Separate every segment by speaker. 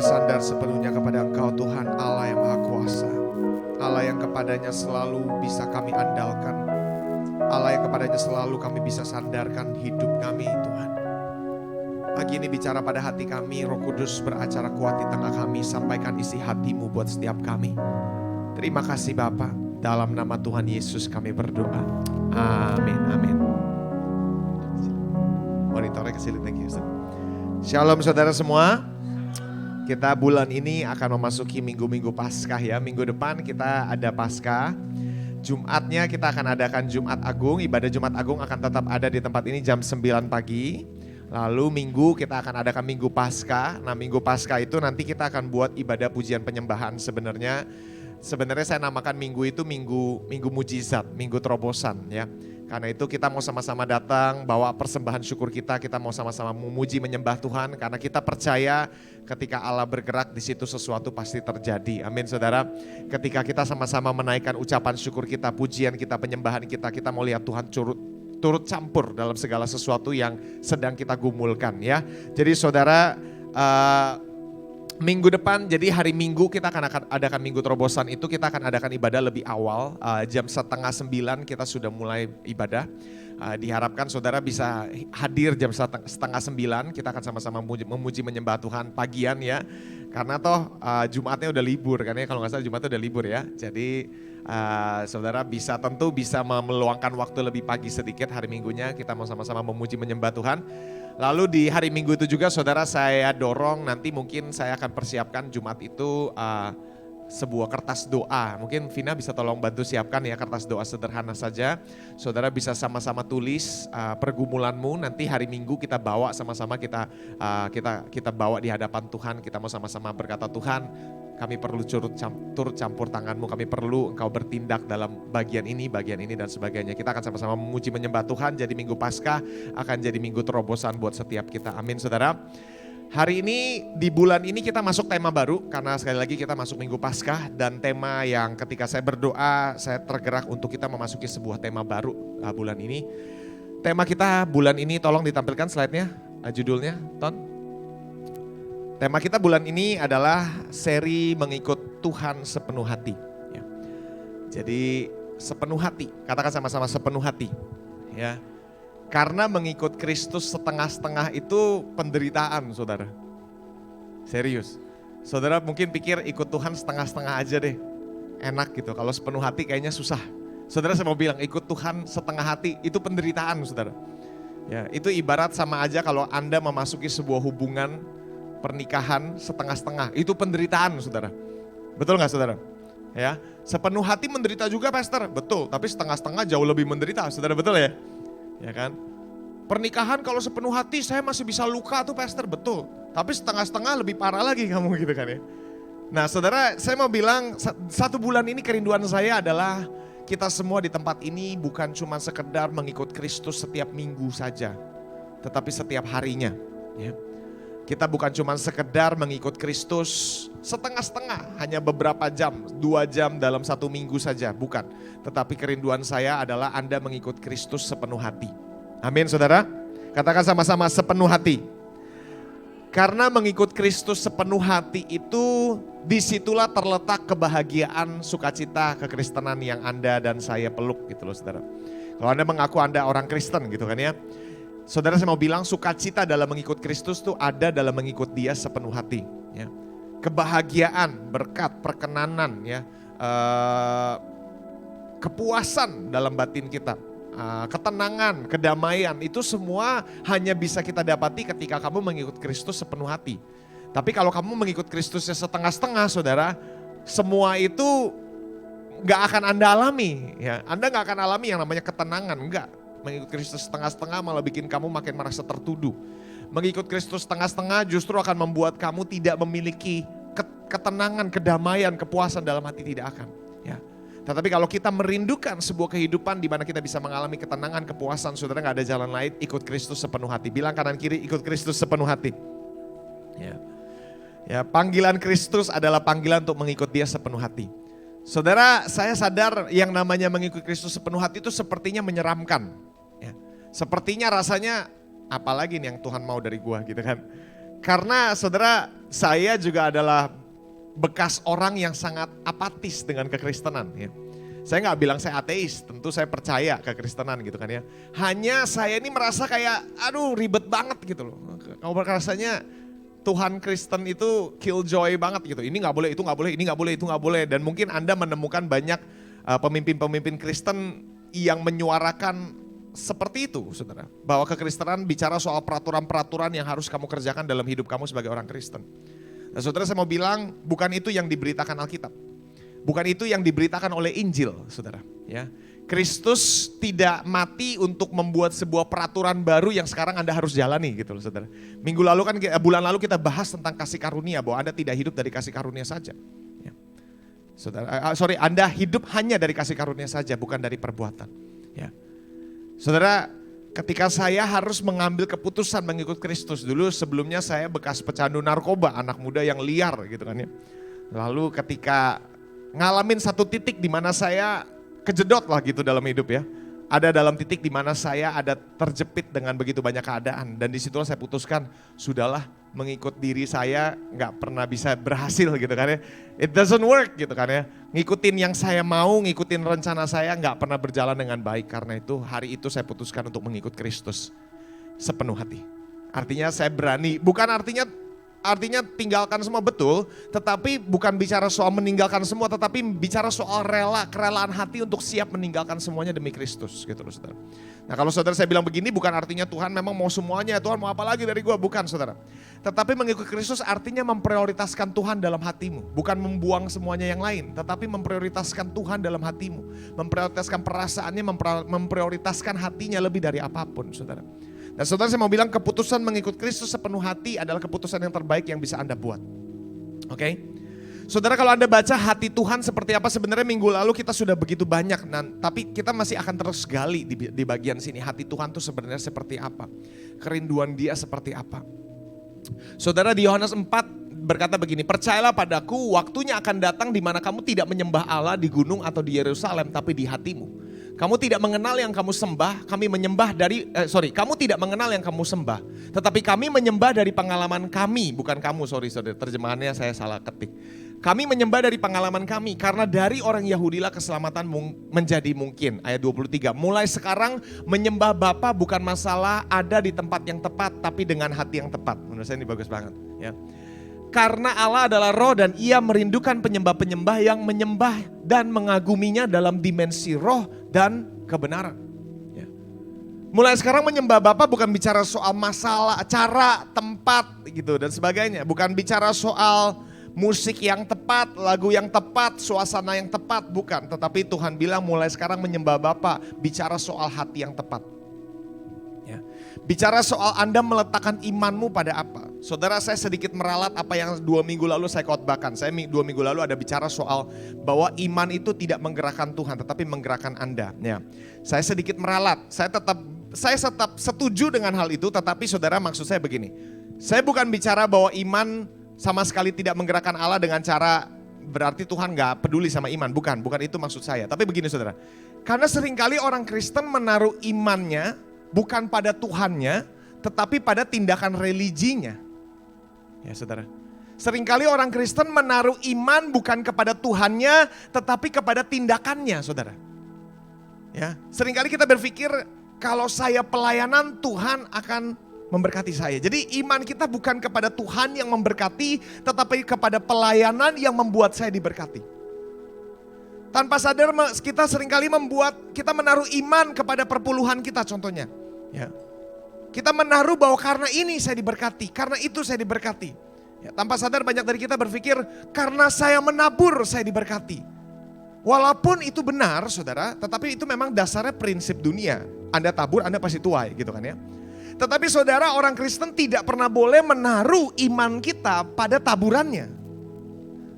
Speaker 1: bersandar sepenuhnya kepada Engkau Tuhan Allah yang Maha Kuasa. Allah yang kepadanya selalu bisa kami andalkan. Allah yang kepadanya selalu kami bisa sandarkan hidup kami Tuhan. Pagi ini bicara pada hati kami, Roh Kudus beracara kuat di tengah kami, sampaikan isi hati-Mu buat setiap kami. Terima kasih Bapa, dalam nama Tuhan Yesus kami berdoa. Amin, amin. Monitornya kecil, thank you. Shalom saudara semua. Kita bulan ini akan memasuki minggu-minggu Paskah ya. Minggu depan kita ada Paskah. Jumatnya kita akan adakan Jumat Agung. Ibadah Jumat Agung akan tetap ada di tempat ini jam 9 pagi. Lalu Minggu kita akan adakan Minggu Paskah. Nah Minggu Paskah itu nanti kita akan buat ibadah pujian penyembahan. Sebenarnya saya namakan minggu itu minggu mujizat, minggu terobosan ya. Karena itu kita mau sama-sama datang, bawa persembahan syukur kita mau sama-sama memuji menyembah Tuhan. Karena kita percaya ketika Allah bergerak di situ sesuatu pasti terjadi. Amin saudara. Ketika kita sama-sama menaikkan ucapan syukur kita, pujian kita, penyembahan kita mau lihat Tuhan turut campur dalam segala sesuatu yang sedang kita gumulkan ya. Jadi saudara, minggu depan, jadi hari Minggu kita akan adakan Minggu Terobosan itu, kita akan adakan ibadah lebih awal, jam 8:30 kita sudah mulai ibadah. Diharapkan saudara bisa hadir jam 8:30, kita akan sama-sama memuji menyembah Tuhan pagian ya. Karena toh Jumatnya udah libur kan ya, kalau nggak salah Jumatnya udah libur ya. Jadi saudara tentu bisa meluangkan waktu lebih pagi sedikit hari Minggunya, kita mau sama-sama memuji menyembah Tuhan. Lalu di hari Minggu itu juga saudara saya dorong nanti mungkin saya akan persiapkan Jumat itu sebuah kertas doa. Mungkin Vina bisa tolong bantu siapkan ya kertas doa sederhana saja. Saudara bisa sama-sama tulis pergumulanmu, nanti hari Minggu kita bawa sama-sama kita bawa di hadapan Tuhan. Kita mau sama-sama berkata, Tuhan kami perlu turut campur tanganmu, kami perlu engkau bertindak dalam bagian ini dan sebagainya. Kita akan sama-sama memuji menyembah Tuhan, jadi Minggu Paskah akan jadi Minggu terobosan buat setiap kita. Amin saudara. Hari ini di bulan ini kita masuk tema baru karena sekali lagi kita masuk Minggu Paskah dan tema yang ketika saya berdoa saya tergerak untuk kita memasuki sebuah tema baru bulan ini. Tema kita bulan ini tolong ditampilkan slide-nya, judulnya Ton. Tema kita bulan ini adalah seri mengikut Tuhan sepenuh hati. Ya. Jadi sepenuh hati, katakan sama-sama sepenuh hati. Ya. Karena mengikut Kristus setengah-setengah itu penderitaan saudara. Serius. Saudara mungkin pikir ikut Tuhan setengah-setengah aja deh. Enak gitu, kalau sepenuh hati kayaknya susah. Saudara saya mau bilang ikut Tuhan setengah hati itu penderitaan saudara. Ya, itu ibarat sama aja kalau Anda memasuki sebuah hubungan pernikahan setengah-setengah, itu penderitaan saudara. Betul gak saudara? Ya, sepenuh hati menderita juga pastor, betul. Tapi setengah-setengah jauh lebih menderita, saudara betul ya? Ya kan? Pernikahan kalau sepenuh hati saya masih bisa luka tuh pastor, betul. Tapi setengah-setengah lebih parah lagi kamu gitu kan ya. Nah saudara, saya mau bilang satu bulan ini kerinduan saya adalah kita semua di tempat ini bukan cuma sekedar mengikut Kristus setiap minggu saja, tetapi setiap harinya. Ya. Kita bukan cuma sekedar mengikut Kristus setengah-setengah, hanya beberapa jam, 2 jam dalam 1 minggu saja, bukan. Tetapi kerinduan saya adalah Anda mengikut Kristus sepenuh hati. Amin saudara, katakan sama-sama sepenuh hati. Karena mengikut Kristus sepenuh hati itu, disitulah terletak kebahagiaan, sukacita, kekristenan yang Anda dan saya peluk gitu loh saudara. Kalau Anda mengaku Anda orang Kristen gitu kan ya. Saudara saya mau bilang sukacita dalam mengikut Kristus tuh ada dalam mengikut Dia sepenuh hati. Ya. Kebahagiaan, berkat, perkenanan, ya, kepuasan dalam batin kita, ketenangan, kedamaian itu semua hanya bisa kita dapati ketika kamu mengikut Kristus sepenuh hati. Tapi kalau kamu mengikut Kristusnya setengah-setengah, saudara, semua itu gak akan Anda alami. Ya. Anda gak akan alami yang namanya ketenangan, enggak. Mengikut Kristus setengah-setengah malah bikin kamu makin merasa tertuduh. Mengikut Kristus setengah-setengah justru akan membuat kamu tidak memiliki ketenangan, kedamaian, kepuasan dalam hati, tidak akan. Ya. Tetapi kalau kita merindukan sebuah kehidupan di mana kita bisa mengalami ketenangan, kepuasan, saudara gak ada jalan lain, ikut Kristus sepenuh hati. Bilang kanan kiri, ikut Kristus sepenuh hati. Ya. Ya, panggilan Kristus adalah panggilan untuk mengikut Dia sepenuh hati. Saudara, saya sadar yang namanya mengikut Kristus sepenuh hati itu sepertinya menyeramkan. Ya. Sepertinya rasanya apalagi nih yang Tuhan mau dari gua gitu kan. Karena saudara, saya juga adalah bekas orang yang sangat apatis dengan kekristenan ya. Saya nggak bilang saya ateis, tentu saya percaya kekristenan gitu kan ya. Hanya saya ini merasa kayak aduh ribet banget gitu loh. Kalau rasanya Tuhan Kristen itu killjoy banget gitu. Ini nggak boleh, itu nggak boleh, ini nggak boleh, itu nggak boleh. Dan mungkin Anda menemukan banyak pemimpin-pemimpin Kristen yang menyuarakan seperti itu, saudara. Bahwa kekristenan bicara soal peraturan-peraturan yang harus kamu kerjakan dalam hidup kamu sebagai orang Kristen. Nah saudara, saya mau bilang bukan itu yang diberitakan Alkitab. Bukan itu yang diberitakan oleh Injil, saudara. Ya, Kristus tidak mati untuk membuat sebuah peraturan baru yang sekarang Anda harus jalani gitu loh, saudara. Minggu lalu kan, bulan lalu kita bahas tentang kasih karunia, bahwa Anda tidak hidup dari kasih karunia saja. Ya. Saudara, Anda hidup hanya dari kasih karunia saja, bukan dari perbuatan. Ya. Saudara, ketika saya harus mengambil keputusan mengikut Kristus, dulu sebelumnya saya bekas pecandu narkoba, anak muda yang liar gitu kan ya. Lalu ketika ngalamin satu titik di mana saya kejedot lah gitu dalam hidup ya. Ada dalam titik di mana saya ada terjepit dengan begitu banyak keadaan. Dan disitulah saya putuskan, sudahlah mengikut diri saya gak pernah bisa berhasil gitu kan ya. It doesn't work gitu kan ya. Ngikutin yang saya mau, ngikutin rencana saya gak pernah berjalan dengan baik. Karena itu hari itu saya putuskan untuk mengikut Kristus sepenuh hati. Artinya saya berani, bukan artinya tinggalkan semua, betul, tetapi bukan bicara soal meninggalkan semua, tetapi bicara soal kerelaan hati untuk siap meninggalkan semuanya demi Kristus gitu loh, saudara. Nah kalau saudara saya bilang begini, bukan artinya Tuhan memang mau semuanya, Tuhan mau apa lagi dari gua, bukan saudara. Tetapi mengikut Kristus artinya memprioritaskan Tuhan dalam hatimu, bukan membuang semuanya yang lain, tetapi memprioritaskan Tuhan dalam hatimu, memprioritaskan perasaannya, memprioritaskan hatinya lebih dari apapun, saudara. Dan saudara, saya mau bilang keputusan mengikut Kristus sepenuh hati adalah keputusan yang terbaik yang bisa Anda buat. Oke? Saudara, kalau Anda baca hati Tuhan seperti apa, sebenarnya minggu lalu kita sudah begitu banyak. Tapi kita masih akan terus gali di bagian sini. Hati Tuhan itu sebenarnya seperti apa? Kerinduan Dia seperti apa? Saudara, di Yohanes 4 berkata begini, percayalah padaku, waktunya akan datang di mana kamu tidak menyembah Allah di gunung atau di Yerusalem, tapi di hatimu. Kamu tidak mengenal yang kamu sembah, kamu tidak mengenal yang kamu sembah. Tetapi kami menyembah dari pengalaman kami, bukan kamu, saudara, terjemahannya saya salah ketik. Kami menyembah dari pengalaman kami, karena dari orang Yahudilah keselamatan menjadi mungkin. Ayat 23, mulai sekarang menyembah Bapa bukan masalah ada di tempat yang tepat, tapi dengan hati yang tepat. Menurut saya ini bagus banget. Ya. Karena Allah adalah roh dan Ia merindukan penyembah-penyembah yang menyembah dan mengaguminya dalam dimensi roh dan kebenaran. Ya. Mulai sekarang menyembah Bapa bukan bicara soal masalah, cara, tempat gitu dan sebagainya. Bukan bicara soal musik yang tepat, lagu yang tepat, suasana yang tepat, bukan. Tetapi Tuhan bilang mulai sekarang menyembah Bapa bicara soal hati yang tepat. Ya. Bicara soal Anda meletakkan imanmu pada apa. Saudara, saya sedikit meralat apa yang 2 minggu lalu saya khotbahkan. Saya 2 minggu lalu ada bicara soal bahwa iman itu tidak menggerakkan Tuhan tetapi menggerakkan Anda. Ya. Saya sedikit meralat, saya tetap setuju dengan hal itu, tetapi saudara, maksud saya begini. Saya bukan bicara bahwa iman sama sekali tidak menggerakkan Allah dengan cara berarti Tuhan gak peduli sama iman. Bukan itu maksud saya. Tapi begini saudara, karena seringkali orang Kristen menaruh imannya bukan pada Tuhannya, tetapi pada tindakan religinya. Ya saudara, seringkali orang Kristen menaruh iman bukan kepada Tuhannya, tetapi kepada tindakannya, saudara. Ya, seringkali kita berpikir kalau saya pelayanan Tuhan akan memberkati saya. Jadi iman kita bukan kepada Tuhan yang memberkati, tetapi kepada pelayanan yang membuat saya diberkati. Tanpa sadar kita seringkali kita menaruh iman kepada perpuluhan kita contohnya. Ya. Kita menaruh bahwa karena ini saya diberkati, karena itu saya diberkati. Ya, tanpa sadar banyak dari kita berpikir karena saya menabur saya diberkati. Walaupun itu benar saudara, tetapi itu memang dasarnya prinsip dunia. Anda tabur, Anda pasti tuai gitu kan ya. Tetapi saudara, orang Kristen tidak pernah boleh menaruh iman kita pada taburannya.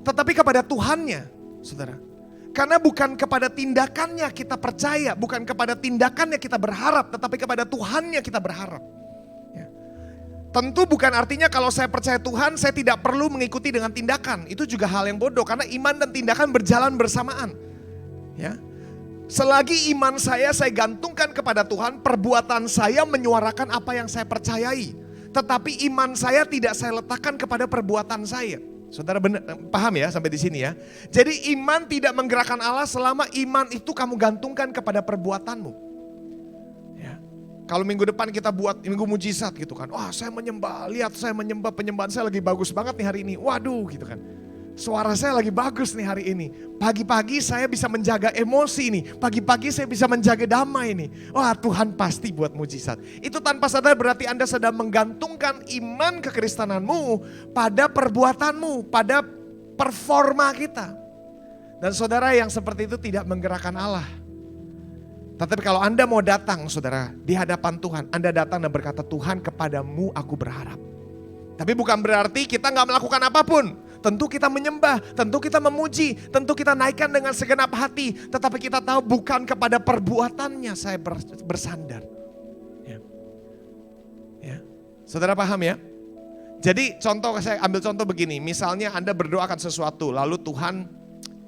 Speaker 1: Tetapi kepada Tuhannya saudara. Karena bukan kepada tindakannya kita percaya, bukan kepada tindakannya kita berharap, tetapi kepada Tuhannya kita berharap. Ya. Tentu bukan artinya kalau saya percaya Tuhan, saya tidak perlu mengikuti dengan tindakan. Itu juga hal yang bodoh, karena iman dan tindakan berjalan bersamaan. Ya. Selagi iman saya gantungkan kepada Tuhan, perbuatan saya menyuarakan apa yang saya percayai. tetapi iman saya tidak saya letakkan kepada perbuatan saya. Saudara benar, paham ya sampai di sini ya. Jadi iman tidak menggerakkan Allah selama iman itu kamu gantungkan kepada perbuatanmu. Ya. Kalau minggu depan kita buat minggu mujizat gitu kan. Wah saya menyembah, lihat saya menyembah, penyembahan saya lagi bagus banget nih hari ini. Waduh gitu kan. Suara saya lagi bagus nih hari ini. Pagi-pagi saya bisa menjaga emosi nih. Pagi-pagi saya bisa menjaga damai nih. Wah Tuhan pasti buat mujizat. Itu tanpa sadar berarti Anda sedang menggantungkan iman kekristenanmu pada perbuatanmu, pada performa kita. Dan saudara yang seperti itu tidak menggerakkan Allah. Tetapi kalau Anda mau datang saudara di hadapan Tuhan. Anda datang dan berkata Tuhan kepadamu aku berharap. Tapi bukan berarti kita gak melakukan apapun. Tentu kita menyembah, tentu kita memuji, tentu kita naikkan dengan segenap hati. Tetapi kita tahu bukan kepada perbuatannya saya bersandar. Ya. Ya. Saudara paham ya? Jadi saya ambil contoh begini. Misalnya Anda berdoa akan sesuatu, lalu Tuhan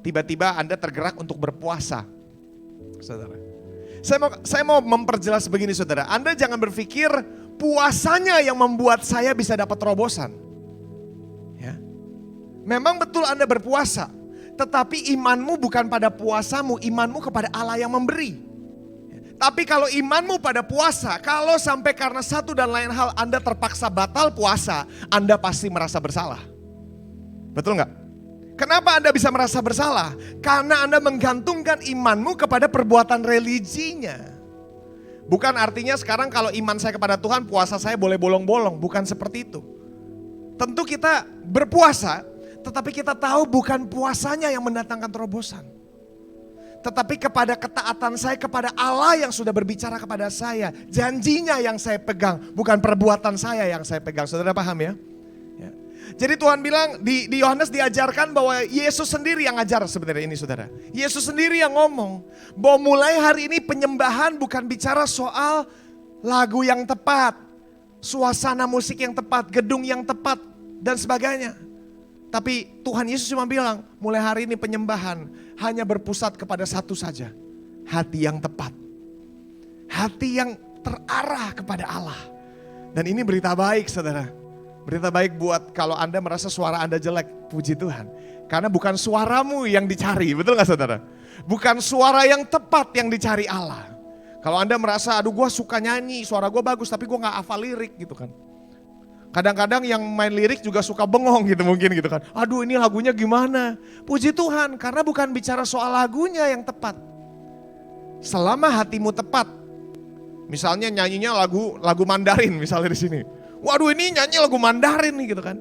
Speaker 1: tiba-tiba Anda tergerak untuk berpuasa. Saudara. Saya mau memperjelas begini saudara. Anda jangan berpikir puasanya yang membuat saya bisa dapat terobosan. Memang betul Anda berpuasa, tetapi imanmu bukan pada puasamu, imanmu kepada Allah yang memberi. Tapi kalau imanmu pada puasa, kalau sampai karena satu dan lain hal Anda terpaksa batal puasa, Anda pasti merasa bersalah. Betul nggak? Kenapa Anda bisa merasa bersalah? Karena Anda menggantungkan imanmu kepada perbuatan religinya. Bukan artinya sekarang kalau iman saya kepada Tuhan, puasa saya boleh bolong-bolong, bukan seperti itu. Tentu kita berpuasa, tetapi kita tahu bukan puasanya yang mendatangkan terobosan. Tetapi kepada ketaatan saya kepada Allah yang sudah berbicara kepada saya. Janjinya yang saya pegang, bukan perbuatan saya yang saya pegang. Saudara paham ya? Ya. Jadi Tuhan bilang di Yohanes diajarkan bahwa Yesus sendiri yang ngajar sebenarnya ini saudara. Yesus sendiri yang ngomong bahwa mulai hari ini penyembahan bukan bicara soal lagu yang tepat, suasana musik yang tepat, gedung yang tepat dan sebagainya. Tapi Tuhan Yesus cuma bilang, mulai hari ini penyembahan hanya berpusat kepada satu saja. Hati yang tepat. Hati yang terarah kepada Allah. Dan ini berita baik saudara. Berita baik buat kalau Anda merasa suara Anda jelek, puji Tuhan. Karena bukan suaramu yang dicari, betul gak saudara? Bukan suara yang tepat yang dicari Allah. Kalau Anda merasa, aduh gue suka nyanyi, suara gue bagus tapi gue gak hafal lirik gitu kan. Kadang-kadang yang main lirik juga suka bengong gitu mungkin gitu kan. Aduh ini lagunya gimana? Puji Tuhan karena bukan bicara soal lagunya yang tepat. Selama hatimu tepat. Misalnya nyanyinya lagu Mandarin misalnya di sini. Waduh ini nyanyi lagu Mandarin nih gitu kan.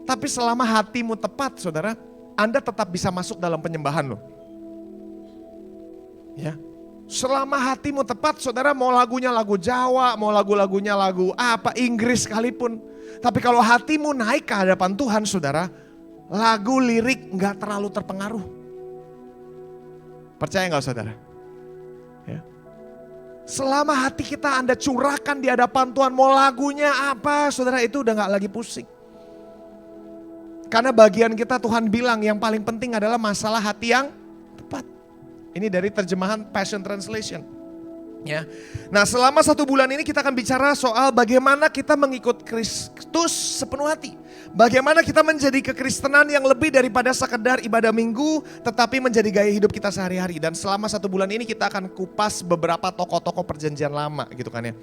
Speaker 1: Tapi selama hatimu tepat saudara, Anda tetap bisa masuk dalam penyembahan loh. Ya. Selama hatimu tepat saudara, mau lagunya lagu Jawa, mau lagu-lagunya lagu apa, Inggris sekalipun. Tapi kalau hatimu naik ke hadapan Tuhan saudara, lagu lirik gak terlalu terpengaruh. Percaya gak saudara? Ya. Selama hati kita Anda curahkan di hadapan Tuhan, mau lagunya apa saudara itu udah gak lagi pusing. Karena bagian kita Tuhan bilang yang paling penting adalah masalah hati yang tepat. Ini dari terjemahan Passion Translation. Ya. Nah selama 1 bulan ini kita akan bicara soal bagaimana kita mengikut Kristus sepenuh hati. Bagaimana kita menjadi kekristenan yang lebih daripada sekedar ibadah minggu, tetapi menjadi gaya hidup kita sehari-hari. Dan selama 1 bulan ini kita akan kupas beberapa tokoh-tokoh perjanjian lama gitu kan ya.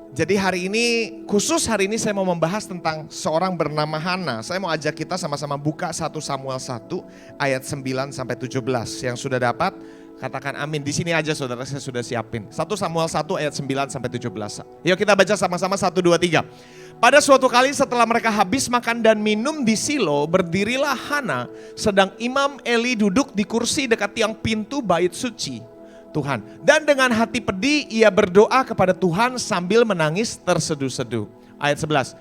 Speaker 1: Jadi hari ini, khusus hari ini saya mau membahas tentang seorang bernama Hana. Saya mau ajak kita sama-sama buka 1 Samuel 1 ayat 9 sampai 17. Yang sudah dapat katakan amin. Di sini aja saudara saya sudah siapin. 1 Samuel 1 ayat 9 sampai 17. Yuk kita baca sama-sama 1, 2, 3. Pada suatu kali setelah mereka habis makan dan minum di Silo, berdirilah Hana sedang Imam Eli duduk di kursi dekat tiang pintu bait suci Tuhan. Dan dengan hati pedih ia berdoa kepada Tuhan sambil menangis terseduh-seduh. Ayat 11.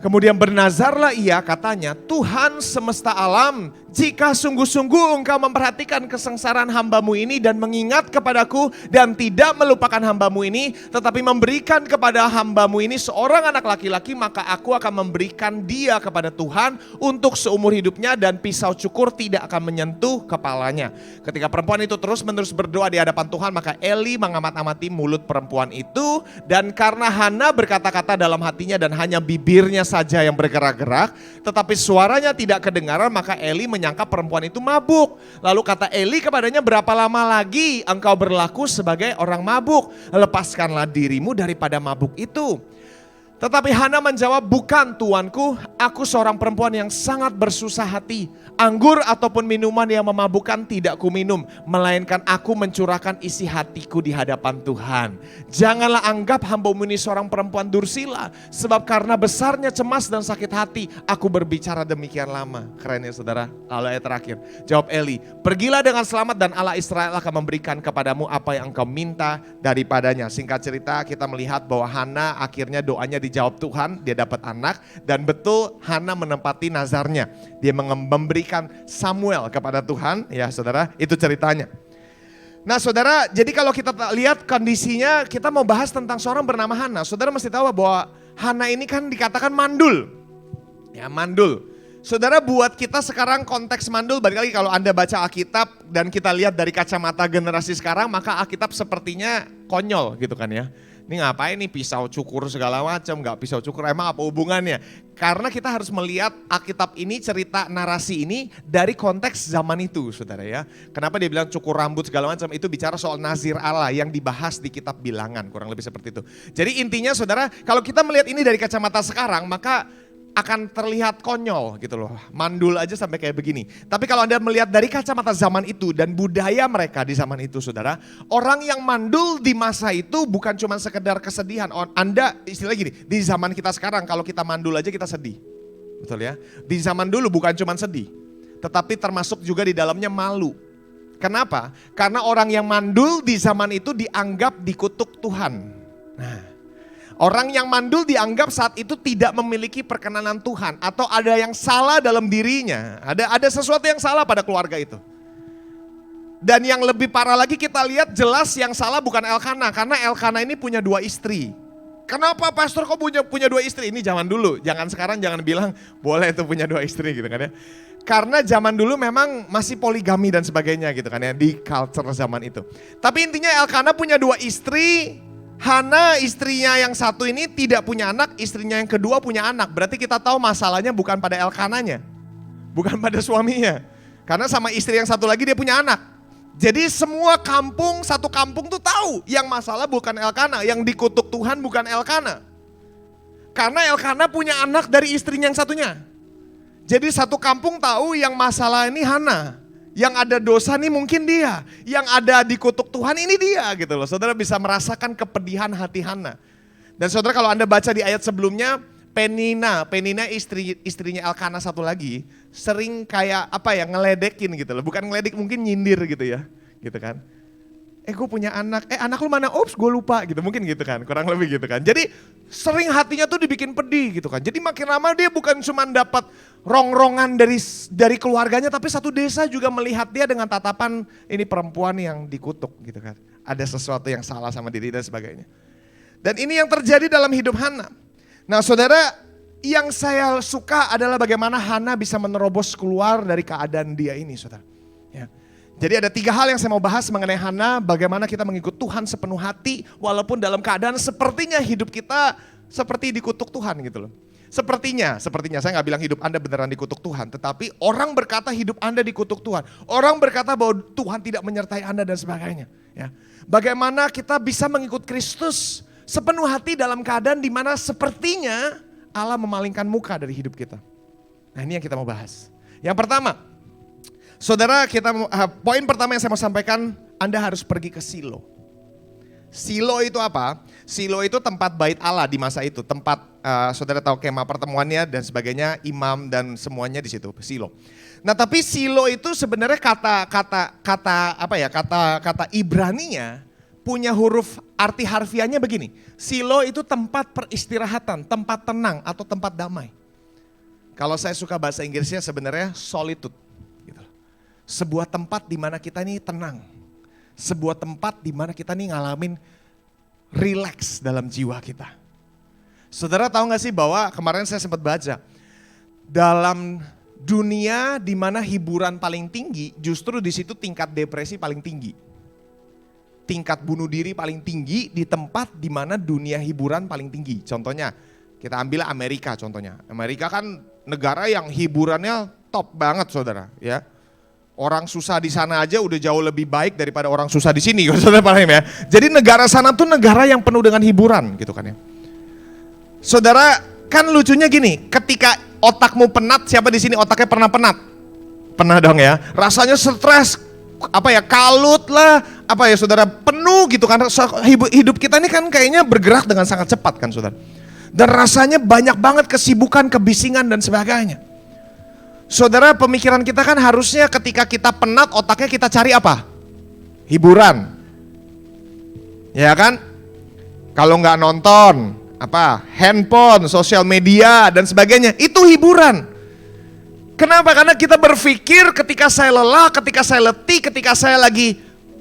Speaker 1: Kemudian bernazarlah ia, katanya, Tuhan semesta alam, jika sungguh-sungguh engkau memperhatikan kesengsaraan hambamu ini dan mengingat kepadaku dan tidak melupakan hambamu ini, tetapi memberikan kepada hambamu ini seorang anak laki-laki, maka aku akan memberikan dia kepada Tuhan untuk seumur hidupnya dan pisau cukur tidak akan menyentuh kepalanya. Ketika perempuan itu terus-menerus berdoa di hadapan Tuhan, maka Eli mengamat-amati mulut perempuan itu, dan karena Hana berkata-kata dalam hatinya dan hanya bibirnya saja yang bergerak-gerak, tetapi suaranya tidak kedengaran, maka Eli menyangka perempuan itu mabuk. Lalu kata Eli kepadanya, berapa lama lagi engkau berlaku sebagai orang mabuk? Lepaskanlah dirimu daripada mabuk itu. Tetapi Hana menjawab, bukan tuanku, aku seorang perempuan yang sangat bersusah hati. Anggur ataupun minuman yang memabukkan tidak kuminum, melainkan aku mencurahkan isi hatiku di hadapan Tuhan. Janganlah anggap hambamu ini seorang perempuan dursila, sebab karena besarnya cemas dan sakit hati, aku berbicara demikian lama. Keren ya saudara. Lalu ayat terakhir, jawab Eli, pergilah dengan selamat dan Allah Israel akan memberikan kepadamu apa yang engkau minta daripadanya. Singkat cerita, kita melihat bahwa Hana akhirnya doanya dijawab Tuhan, dia dapat anak, dan betul Hana menempati nazarnya. Dia memberikan Samuel kepada Tuhan, ya saudara, itu ceritanya. Nah saudara, jadi kalau kita lihat kondisinya, kita mau bahas tentang seorang bernama Hana. Saudara mesti tahu bahwa Hana ini kan dikatakan mandul. Ya mandul. Saudara, buat kita sekarang konteks mandul, balik lagi kalau Anda baca Alkitab dan kita lihat dari kacamata generasi sekarang, maka Alkitab sepertinya konyol gitu kan ya. Ini ngapain nih pisau cukur segala macam, nggak pisau cukur, emang apa hubungannya? Karena kita harus melihat Alkitab ini, cerita narasi ini dari konteks zaman itu saudara ya. Kenapa dia bilang cukur rambut segala macam, itu bicara soal nazir Allah yang dibahas di kitab Bilangan, kurang lebih seperti itu. Jadi intinya saudara, kalau kita melihat ini dari kacamata sekarang, maka akan terlihat konyol gitu loh. Mandul aja sampai kayak begini. Tapi kalau Anda melihat dari kacamata zaman itu dan budaya mereka di zaman itu saudara, orang yang mandul di masa itu bukan cuma sekedar kesedihan. Anda istilah gini, di zaman kita sekarang kalau kita mandul aja kita sedih. Betul ya? Di zaman dulu bukan cuma sedih, tetapi termasuk juga di dalamnya malu. Kenapa? Karena orang yang mandul di zaman itu dianggap dikutuk Tuhan. Nah, orang yang mandul dianggap saat itu tidak memiliki perkenanan Tuhan atau ada yang salah dalam dirinya. Ada sesuatu yang salah pada keluarga itu. Dan yang lebih parah lagi kita lihat jelas yang salah bukan Elkana, karena Elkana ini punya 2 istri. Kenapa pastor kok punya 2 istri? Ini zaman dulu, jangan sekarang jangan bilang boleh itu punya 2 istri gitu kan ya. Karena zaman dulu memang masih poligami dan sebagainya gitu kan ya di culture zaman itu. Tapi intinya Elkana punya 2 istri. Hana istrinya yang satu ini tidak punya anak, istrinya yang kedua punya anak. Berarti kita tahu masalahnya bukan pada Elkananya, bukan pada suaminya. Karena sama istri yang satu lagi dia punya anak. Jadi semua kampung, satu kampung tuh tahu yang masalah bukan Elkana, yang dikutuk Tuhan bukan Elkana. Karena Elkana punya anak dari istrinya yang satunya. Jadi satu kampung tahu yang masalah ini Hana. Yang ada dosa nih mungkin dia, yang ada dikutuk Tuhan ini dia gitu loh. Saudara bisa merasakan kepedihan hati Hana. Dan saudara kalau Anda baca di ayat sebelumnya, Penina istrinya Elkana satu lagi, sering kayak apa ya, ngeledekin gitu loh. Bukan ngeledek, mungkin nyindir gitu ya, gitu kan. Gue punya anak, anak lu mana? Ups, gue lupa gitu, mungkin gitu kan, kurang lebih gitu kan. Jadi sering hatinya tuh dibikin pedih gitu kan. Jadi makin lama dia bukan cuma dapat rongrongan dari keluarganya, tapi satu desa juga melihat dia dengan tatapan ini perempuan yang dikutuk gitu kan. Ada sesuatu yang salah sama diri dan sebagainya. Dan ini yang terjadi dalam hidup Hana. Nah saudara, yang saya suka adalah bagaimana Hana bisa menerobos keluar dari keadaan dia ini saudara. Ya. Jadi ada 3 hal yang saya mau bahas mengenai Hana, bagaimana kita mengikut Tuhan sepenuh hati walaupun dalam keadaan sepertinya hidup kita seperti dikutuk Tuhan gitu loh. Sepertinya saya gak bilang hidup Anda beneran dikutuk Tuhan, tetapi orang berkata hidup Anda dikutuk Tuhan. Orang berkata bahwa Tuhan tidak menyertai Anda dan sebagainya. Ya. Bagaimana kita bisa mengikut Kristus sepenuh hati dalam keadaan dimana sepertinya Allah memalingkan muka dari hidup kita. Nah ini yang kita mau bahas. Yang pertama, saudara, poin pertama yang saya mau sampaikan, Anda harus pergi ke Silo. Silo itu apa? Silo itu tempat bait Allah di masa itu, tempat saudara tahu kemah pertemuannya dan sebagainya, imam dan semuanya di situ, Silo. Nah, tapi Silo itu sebenarnya kata Ibraninya punya huruf arti harfiahnya begini. Silo itu tempat peristirahatan, tempat tenang atau tempat damai. Kalau saya suka bahasa Inggrisnya sebenarnya solitude. Gitu. Sebuah tempat di mana kita ini tenang. Sebuah tempat di mana kita ini ngalamin relax dalam jiwa kita. Saudara tahu gak sih bahwa kemarin saya sempat baca. Dalam dunia di mana hiburan paling tinggi, justru di situ tingkat depresi paling tinggi. Tingkat bunuh diri paling tinggi di tempat di mana dunia hiburan paling tinggi. Contohnya, kita ambil Amerika contohnya. Amerika kan negara yang hiburannya top banget saudara. Ya, orang susah di sana aja udah jauh lebih baik daripada orang susah di sini. Saudara paham ya? Jadi negara sana tuh negara yang penuh dengan hiburan gitu kan ya. Saudara kan lucunya gini, ketika otakmu penat, siapa di sini otaknya pernah penat? Pernah dong ya. Rasanya stres. Kalut lah, saudara, penuh gitu kan, hidup kita ini kan kayaknya bergerak dengan sangat cepat kan saudara. Dan rasanya banyak banget kesibukan, kebisingan dan sebagainya. Saudara, pemikiran kita kan harusnya ketika kita penat otaknya kita cari apa? Hiburan. Ya kan? Kalau nggak nonton, handphone, sosial media dan sebagainya, itu hiburan. Kenapa? Karena kita berpikir ketika saya lelah, ketika saya letih, ketika saya lagi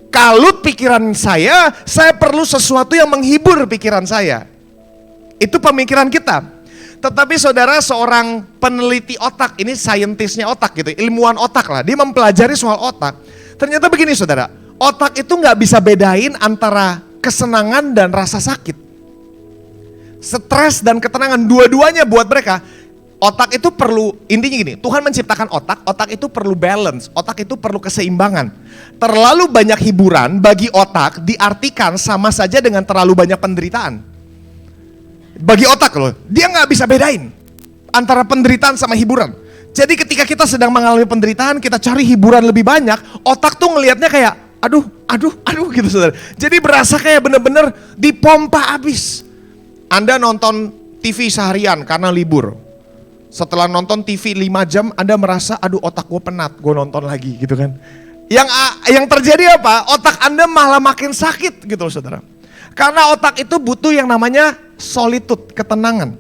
Speaker 1: kalut pikiran saya perlu sesuatu yang menghibur pikiran saya. Itu pemikiran kita. Tetapi saudara, seorang peneliti otak, ini saintisnya otak gitu, ilmuwan otak lah, dia mempelajari soal otak. Ternyata begini saudara, otak itu gak bisa bedain antara kesenangan dan rasa sakit. Stres dan ketenangan, dua-duanya buat mereka. Otak itu perlu, intinya gini, Tuhan menciptakan otak itu perlu balance, otak itu perlu keseimbangan. Terlalu banyak hiburan bagi otak diartikan sama saja dengan terlalu banyak penderitaan. Bagi otak loh, dia gak bisa bedain antara penderitaan sama hiburan. Jadi ketika kita sedang mengalami penderitaan, kita cari hiburan lebih banyak, otak tuh ngelihatnya kayak aduh gitu saudara. Jadi berasa kayak bener-bener dipompa habis. Anda nonton TV seharian karena libur. Setelah nonton TV 5 jam, Anda merasa, otak gue penat, gue nonton lagi gitu kan. Yang terjadi apa? Otak Anda malah makin sakit gitu loh saudara. Karena otak itu butuh yang namanya solitude, ketenangan.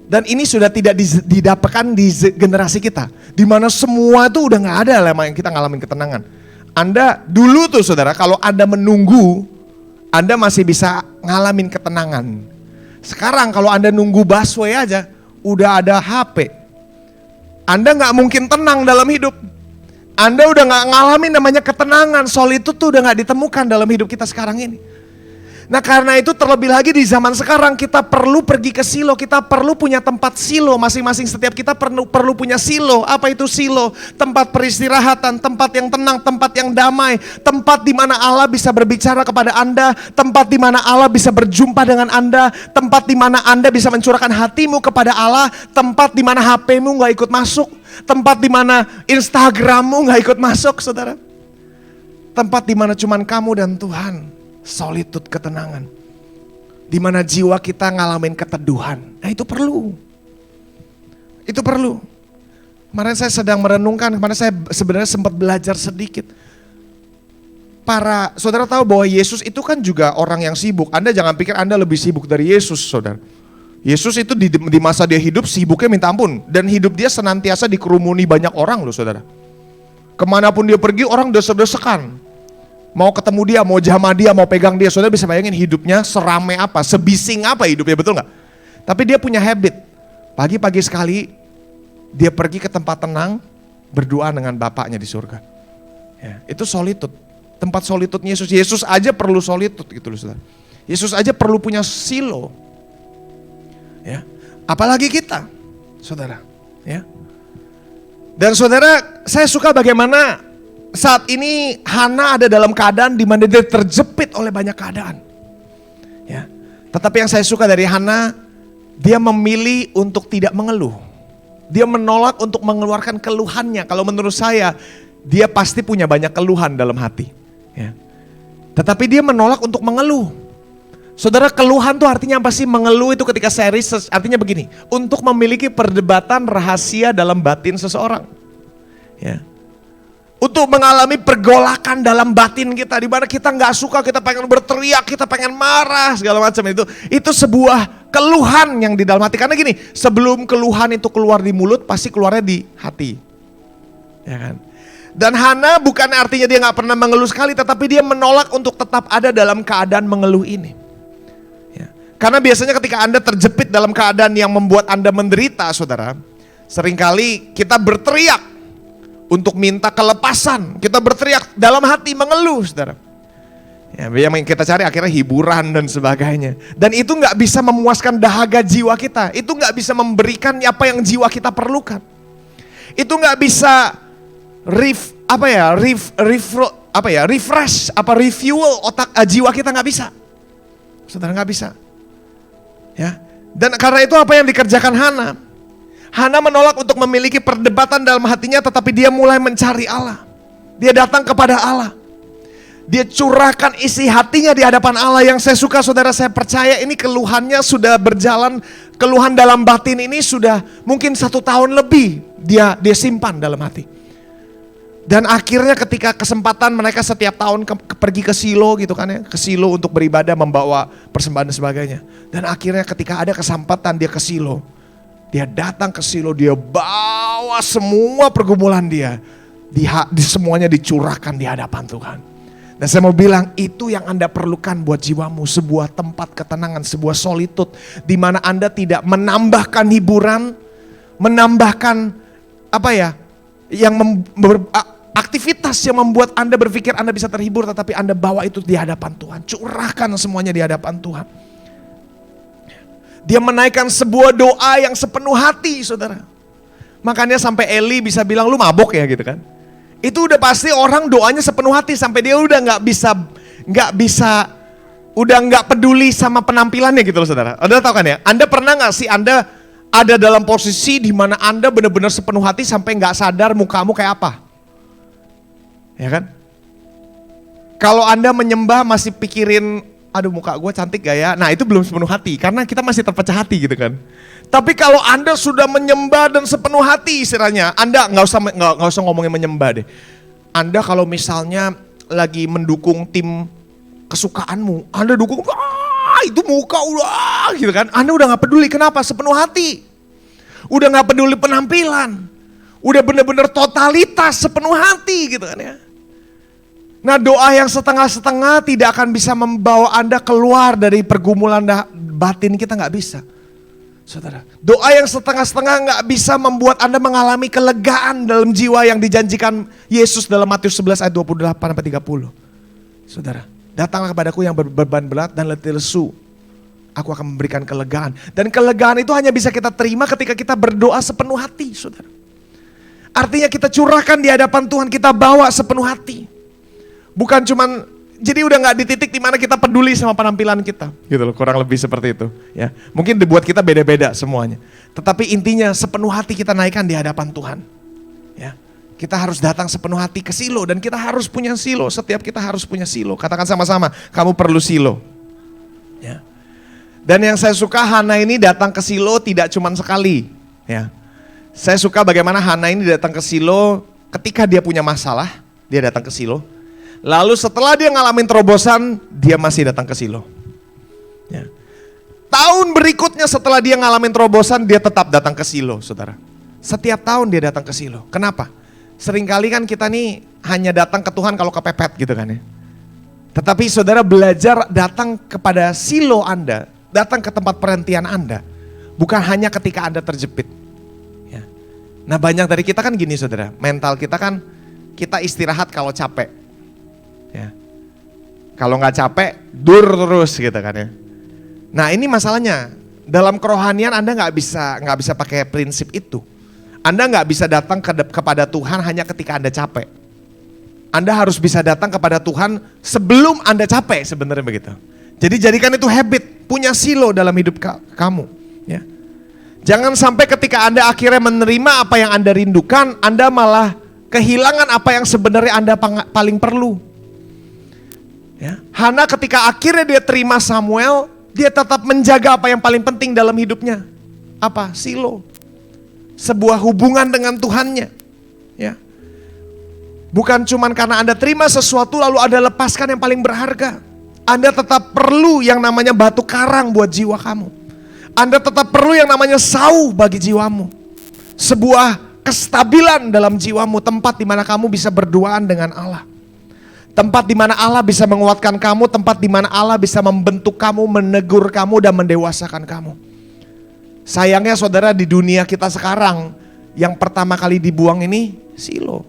Speaker 1: Dan ini sudah tidak didapatkan di generasi kita. Dimana semua itu udah gak ada lah yang kita ngalamin ketenangan. Anda dulu tuh saudara, kalau Anda menunggu, Anda masih bisa ngalamin ketenangan. Sekarang kalau Anda nunggu busway aja, udah ada HP. Anda gak mungkin tenang dalam hidup. Anda udah gak ngalamin namanya ketenangan. Solitude tuh udah gak ditemukan dalam hidup kita sekarang ini. Nah karena itu terlebih lagi di zaman sekarang kita perlu pergi ke silo. Kita perlu punya tempat silo. Masing-masing setiap kita perlu punya silo. Apa itu silo? Tempat peristirahatan, tempat yang tenang, tempat yang damai. Tempat di mana Allah bisa berbicara kepada Anda. Tempat di mana Allah bisa berjumpa dengan Anda. Tempat di mana Anda bisa mencurahkan hatimu kepada Allah. Tempat di mana HP-mu gak ikut masuk. Tempat di mana Instagram-mu gak ikut masuk saudara. Tempat di mana cuman kamu dan Tuhan. Solitude, ketenangan. Di mana jiwa kita ngalamin keteduhan. Nah itu perlu. Itu perlu. Kemarin saya sedang merenungkan, kemarin saya sebenarnya sempat belajar sedikit. Saudara tahu bahwa Yesus itu kan juga orang yang sibuk. Anda jangan pikir Anda lebih sibuk dari Yesus saudara. Yesus itu di masa dia hidup sibuknya minta ampun. Dan hidup dia senantiasa dikerumuni banyak orang loh saudara. Kemanapun dia pergi orang desek-desekan. Mau ketemu dia, mau jamah dia, mau pegang dia. Saudara bisa bayangin hidupnya seramai apa, sebising apa hidupnya, betul gak? Tapi dia punya habit. Pagi-pagi sekali dia pergi ke tempat tenang, berdoa dengan Bapaknya di surga. Ya, itu solitude. Tempat solitude Yesus. Yesus aja perlu solitude gitu loh saudara. Yesus aja perlu punya silo. Ya, apalagi kita, saudara. Ya. Dan saudara, saya suka bagaimana saat ini Hana ada dalam keadaan di mana dia terjepit oleh banyak keadaan. Ya. Tetapi yang saya suka dari Hana, dia memilih untuk tidak mengeluh. Dia menolak untuk mengeluarkan keluhannya. Kalau menurut saya, dia pasti punya banyak keluhan dalam hati. Ya. Tetapi dia menolak untuk mengeluh. Saudara, keluhan tuh artinya apa sih? Mengeluh itu ketika saya research, artinya begini. Untuk memiliki perdebatan rahasia dalam batin seseorang. Ya. Untuk mengalami pergolakan dalam batin kita, di mana kita nggak suka, kita pengen berteriak, kita pengen marah, segala macam itu sebuah keluhan yang di dalam hati. Karena gini, sebelum keluhan itu keluar di mulut, pasti keluarnya di hati, ya kan? Dan Hana bukan artinya dia nggak pernah mengeluh sekali, tetapi dia menolak untuk tetap ada dalam keadaan mengeluh ini. Ya. Karena biasanya ketika Anda terjepit dalam keadaan yang membuat Anda menderita, saudara, seringkali kita berteriak untuk minta kelepasan, kita berteriak dalam hati mengeluh, saudara. Ya, yang kita cari akhirnya hiburan dan sebagainya. Dan itu nggak bisa memuaskan dahaga jiwa kita. Itu nggak bisa memberikan apa yang jiwa kita perlukan. Itu nggak bisa refresh, refuel otak jiwa kita, nggak bisa, saudara, nggak bisa. Ya, dan karena itu apa yang dikerjakan Hana? Hana menolak untuk memiliki perdebatan dalam hatinya, tetapi dia mulai mencari Allah. Dia datang kepada Allah. Dia curahkan isi hatinya di hadapan Allah. Yang saya suka, saudara, saya percaya ini keluhannya sudah berjalan. Keluhan dalam batin ini sudah mungkin 1 tahun lebih dia simpan dalam hati. Dan akhirnya ketika kesempatan, mereka setiap tahun pergi ke Silo gitu kan ya. Ke Silo untuk beribadah, membawa persembahan dan sebagainya. Dan akhirnya ketika ada kesempatan dia ke Silo. Dia datang ke Silo, dia bawa semua pergumulan dia. Semuanya dicurahkan di hadapan Tuhan. Dan saya mau bilang, itu yang Anda perlukan buat jiwamu. Sebuah tempat ketenangan, sebuah solitude. Di mana Anda tidak menambahkan hiburan, menambahkan aktivitas yang membuat Anda berpikir Anda bisa terhibur, tetapi Anda bawa itu di hadapan Tuhan. Curahkan semuanya di hadapan Tuhan. Dia menaikkan sebuah doa yang sepenuh hati, saudara. Makanya sampai Eli bisa bilang, lu mabok ya gitu kan. Itu udah pasti orang doanya sepenuh hati, sampai dia udah udah nggak peduli sama penampilannya gitu loh, saudara. Anda tahu kan ya? Anda pernah nggak sih Anda ada dalam posisi di mana Anda benar-benar sepenuh hati sampai nggak sadar mukamu kayak apa? Ya kan? Kalau Anda menyembah masih pikirin, aduh muka gue cantik gak ya? Nah itu belum sepenuh hati, karena kita masih terpecah hati gitu kan. Tapi kalau Anda sudah menyembah dan sepenuh hati istilahnya, Anda nggak usah ngomongin menyembah deh. Anda kalau misalnya lagi mendukung tim kesukaanmu, Anda dukung, itu muka udah gitu kan. Anda udah nggak peduli, kenapa? Sepenuh hati. Udah nggak peduli penampilan. Udah bener-bener totalitas sepenuh hati gitu kan ya. Nah doa yang setengah-setengah tidak akan bisa membawa Anda keluar dari pergumulan batin kita, nggak bisa. Saudara, doa yang setengah-setengah nggak bisa membuat Anda mengalami kelegaan dalam jiwa yang dijanjikan Yesus dalam Matius 11 ayat 28-30. Saudara, datanglah kepadaku yang berbeban berat dan letih lesu. Aku akan memberikan kelegaan. Dan kelegaan itu hanya bisa kita terima ketika kita berdoa sepenuh hati, saudara. Artinya kita curahkan di hadapan Tuhan, kita bawa sepenuh hati. Bukan cuman, jadi udah gak di titik dimana kita peduli sama penampilan kita. Gitu loh, kurang lebih seperti itu. Ya, mungkin dibuat kita beda-beda semuanya. Tetapi intinya sepenuh hati kita naikkan di hadapan Tuhan. Ya, kita harus datang sepenuh hati ke Silo. Dan kita harus punya Silo, setiap kita harus punya Silo. Katakan sama-sama, kamu perlu Silo. Ya. Dan yang saya suka, Hana ini datang ke Silo tidak cuma sekali. Ya. Saya suka bagaimana Hana ini datang ke Silo ketika dia punya masalah, dia datang ke Silo. Lalu setelah dia ngalamin terobosan, dia masih datang ke Silo. Ya. Tahun berikutnya setelah dia ngalamin terobosan, dia tetap datang ke Silo, saudara. Setiap tahun dia datang ke Silo. Kenapa? Seringkali kan kita nih hanya datang ke Tuhan kalau kepepet gitu kan ya. Tetapi saudara belajar datang kepada Silo Anda, datang ke tempat perhentian Anda, bukan hanya ketika Anda terjepit. Ya. Nah banyak dari kita kan gini saudara, mental kita kan, kita istirahat kalau capek. Ya. Kalau nggak capek, dur terus gitu kan ya. Nah ini masalahnya, dalam kerohanian Anda nggak bisa pakai prinsip itu. Anda nggak bisa datang kepada Tuhan hanya ketika Anda capek. Anda harus bisa datang kepada Tuhan sebelum Anda capek sebenarnya begitu. Jadi jadikan itu habit, punya Silo dalam hidup kamu. Ya. Jangan sampai ketika Anda akhirnya menerima apa yang Anda rindukan, Anda malah kehilangan apa yang sebenarnya Anda paling perlu. Ya. Hana ketika akhirnya dia terima Samuel, dia tetap menjaga apa yang paling penting dalam hidupnya. Apa? Silo. Sebuah hubungan dengan Tuhannya. Ya. Bukan cuman karena Anda terima sesuatu lalu Anda lepaskan yang paling berharga. Anda tetap perlu yang namanya batu karang buat jiwa kamu. Anda tetap perlu yang namanya sauh bagi jiwamu. Sebuah kestabilan dalam jiwamu, tempat di mana kamu bisa berduaan dengan Allah. Tempat di mana Allah bisa menguatkan kamu, tempat di mana Allah bisa membentuk kamu, menegur kamu dan mendewasakan kamu. Sayangnya saudara, di dunia kita sekarang yang pertama kali dibuang ini Silo.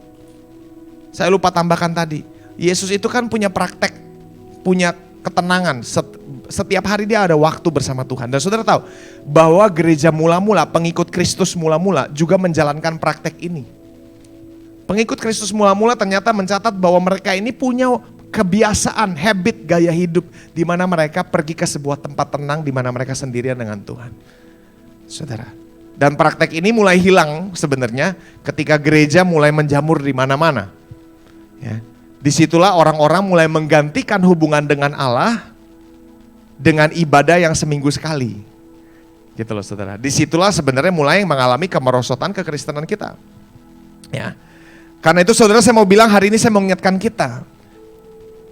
Speaker 1: Saya lupa tambahkan tadi. Yesus itu kan punya praktek, punya ketenangan. Setiap hari dia ada waktu bersama Tuhan. Dan saudara tahu bahwa gereja mula-mula, pengikut Kristus mula-mula juga menjalankan praktek ini. Pengikut Kristus mula-mula ternyata mencatat bahwa mereka ini punya kebiasaan, habit, gaya hidup di mana mereka pergi ke sebuah tempat tenang di mana mereka sendirian dengan Tuhan. Saudara. Dan praktek ini mulai hilang sebenarnya ketika gereja mulai menjamur di mana-mana. Ya. Disitulah orang-orang mulai menggantikan hubungan dengan Allah dengan ibadah yang seminggu sekali. Gitu loh saudara. Disitulah sebenarnya mulai mengalami kemerosotan kekristenan kita. Ya. Karena itu saudara, saya mau bilang hari ini saya mau mengingatkan kita.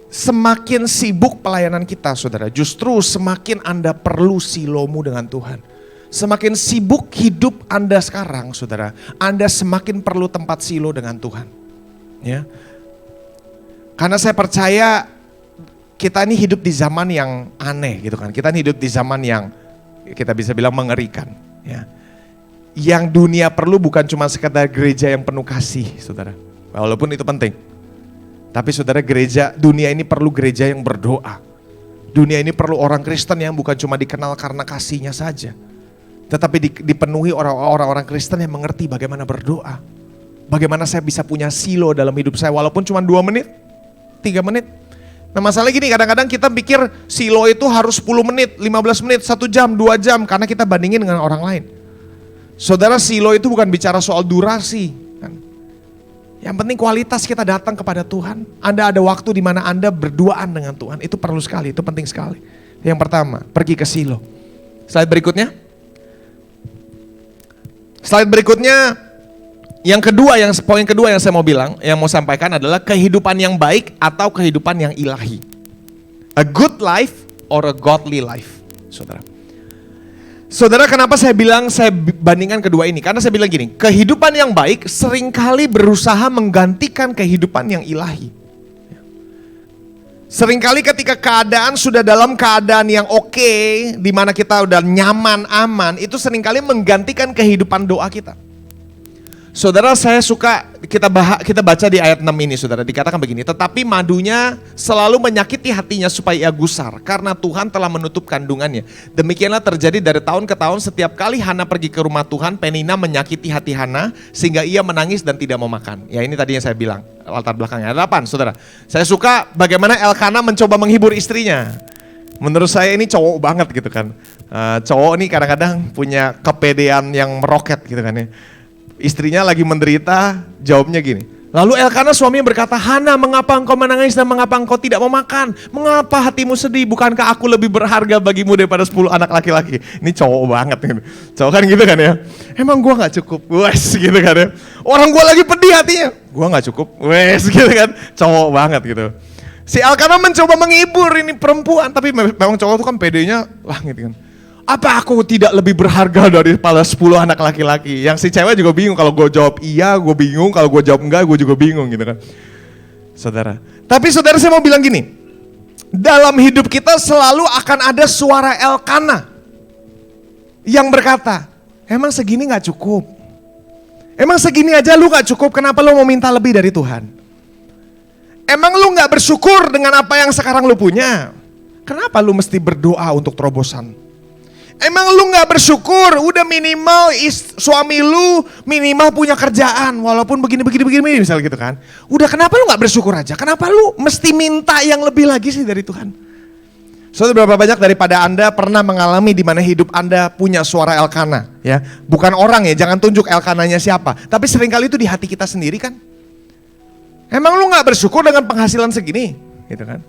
Speaker 1: Semakin sibuk pelayanan kita saudara, justru semakin Anda perlu silomu dengan Tuhan. Semakin sibuk hidup Anda sekarang saudara, Anda semakin perlu tempat silo dengan Tuhan. Ya. Karena saya percaya kita ini hidup di zaman yang aneh gitu kan. Kita ini hidup di zaman yang kita bisa bilang mengerikan. Ya. Yang dunia perlu bukan cuma sekedar gereja yang penuh kasih saudara. Walaupun itu penting. Tapi saudara, dunia ini perlu gereja yang berdoa. Dunia ini perlu orang Kristen yang bukan cuma dikenal karena kasihnya saja. Tetapi dipenuhi orang-orang Kristen yang mengerti bagaimana berdoa. Bagaimana saya bisa punya silo dalam hidup saya walaupun cuma 2 menit. 3 menit. Nah masalahnya gini, kadang-kadang kita pikir silo itu harus 10 menit, 15 menit, 1 jam, 2 jam karena kita bandingin dengan orang lain. Saudara, silo itu bukan bicara soal durasi. Kan? Yang penting kualitas kita datang kepada Tuhan. Anda ada waktu di mana Anda berduaan dengan Tuhan. Itu perlu sekali, itu penting sekali. Yang pertama, pergi ke silo. Slide berikutnya. Slide berikutnya. Yang kedua, poin kedua yang saya mau bilang, yang mau sampaikan adalah kehidupan yang baik atau kehidupan yang ilahi. A good life or a godly life, saudara. Saudara, kenapa saya bilang saya bandingkan kedua ini? Karena saya bilang gini, kehidupan yang baik seringkali berusaha menggantikan kehidupan yang ilahi. Seringkali ketika keadaan sudah dalam keadaan yang oke, di mana kita udah nyaman, aman, itu seringkali menggantikan kehidupan doa kita. Saudara, saya suka kita baca di ayat 6 ini saudara, dikatakan begini, tetapi madunya selalu menyakiti hatinya supaya ia gusar karena Tuhan telah menutup kandungannya. Demikianlah terjadi dari tahun ke tahun, setiap kali Hana pergi ke rumah Tuhan, Penina menyakiti hati Hana sehingga ia menangis dan tidak mau makan. Ya ini tadi yang saya bilang, latar belakangnya. 8 saudara, saya suka bagaimana Elkana mencoba menghibur istrinya. Menurut saya ini cowok banget gitu kan. Cowok ini kadang-kadang punya kepedean yang meroket gitu kan ya. Istrinya lagi menderita, jawabnya gini. Lalu Elkana suaminya berkata, Hana, mengapa engkau menangis dan mengapa engkau tidak mau makan? Mengapa hatimu sedih? Bukankah aku lebih berharga bagimu daripada 10 anak laki-laki? Ini cowok banget gitu. Cowok kan gitu kan ya. Emang gua gak cukup? Wes gitu kan ya. Orang gua lagi pedih hatinya. Gua gak cukup? Wes gitu kan. Cowok banget gitu. Si Elkana mencoba menghibur ini perempuan. Tapi memang cowok itu kan pedenya lah gitu kan. Apa aku tidak lebih berharga daripada 10 anak laki-laki? Yang si cewek juga bingung, kalau gue jawab iya, gue bingung, kalau gue jawab enggak, gue juga bingung gitu kan. Saudara. Tapi saudara, saya mau bilang gini, dalam hidup kita selalu akan ada suara Elkana yang berkata, emang segini gak cukup? Emang segini aja lu gak cukup, kenapa lu mau minta lebih dari Tuhan? Emang lu gak bersyukur dengan apa yang sekarang lu punya? Kenapa lu mesti berdoa untuk terobosan? Emang lu gak bersyukur, udah minimal suami lu minimal punya kerjaan, walaupun begini misalnya gitu kan. Udah, kenapa lu gak bersyukur aja? Kenapa lu mesti minta yang lebih lagi sih dari Tuhan? Saudara, berapa banyak daripada Anda pernah mengalami di mana hidup Anda punya suara Elkana, ya? Bukan orang ya, jangan tunjuk Elkananya siapa, tapi seringkali itu di hati kita sendiri kan. Emang lu gak bersyukur dengan penghasilan segini, gitu kan?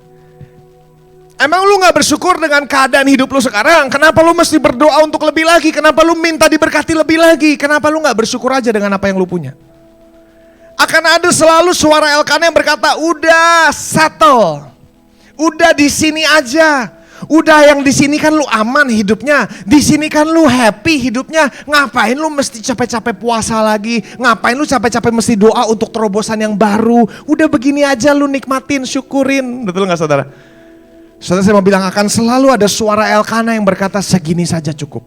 Speaker 1: Emang lu gak bersyukur dengan keadaan hidup lu sekarang? Kenapa lu mesti berdoa untuk lebih lagi? Kenapa lu minta diberkati lebih lagi? Kenapa lu gak bersyukur aja dengan apa yang lu punya? Akan ada selalu suara Elkanah yang berkata, udah settle. Udah di sini aja. Udah yang di sini kan lu aman hidupnya. Di sini kan lu happy hidupnya. Ngapain lu mesti capek-capek puasa lagi? Ngapain lu capek-capek mesti doa untuk terobosan yang baru? Udah begini aja lu nikmatin, syukurin. Betul gak saudara? Saudara, saya mau bilang akan selalu ada suara Elkanah yang berkata segini saja cukup.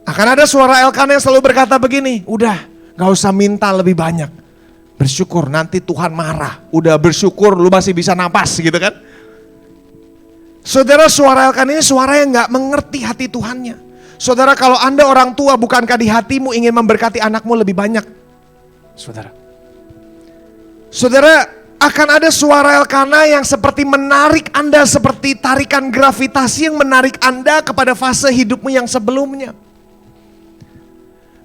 Speaker 1: Akan ada suara Elkanah yang selalu berkata begini, udah gak usah minta lebih banyak. Bersyukur, nanti Tuhan marah. Udah bersyukur lu masih bisa napas gitu kan. Saudara, suara Elkanah ini suara yang gak mengerti hati Tuhannya. Saudara, kalau Anda orang tua, bukankah di hatimu ingin memberkati anakmu lebih banyak? Saudara, akan ada suara Elkanah yang seperti menarik Anda, seperti tarikan gravitasi yang menarik Anda kepada fase hidupmu yang sebelumnya.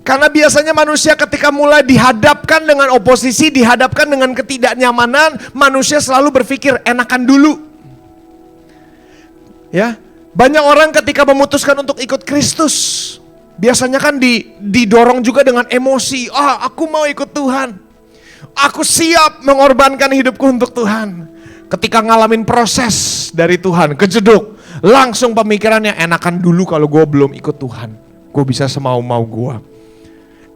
Speaker 1: Karena biasanya manusia ketika mulai dihadapkan dengan oposisi, dihadapkan dengan ketidaknyamanan, manusia selalu berpikir enakan dulu. Ya, banyak orang ketika memutuskan untuk ikut Kristus, biasanya kan didorong juga dengan emosi. Aku mau ikut Tuhan. Aku siap mengorbankan hidupku untuk Tuhan. Ketika ngalamin proses dari Tuhan, kejeduk, langsung pemikirannya enakan dulu kalau gue belum ikut Tuhan. Gue bisa semau-mau gue.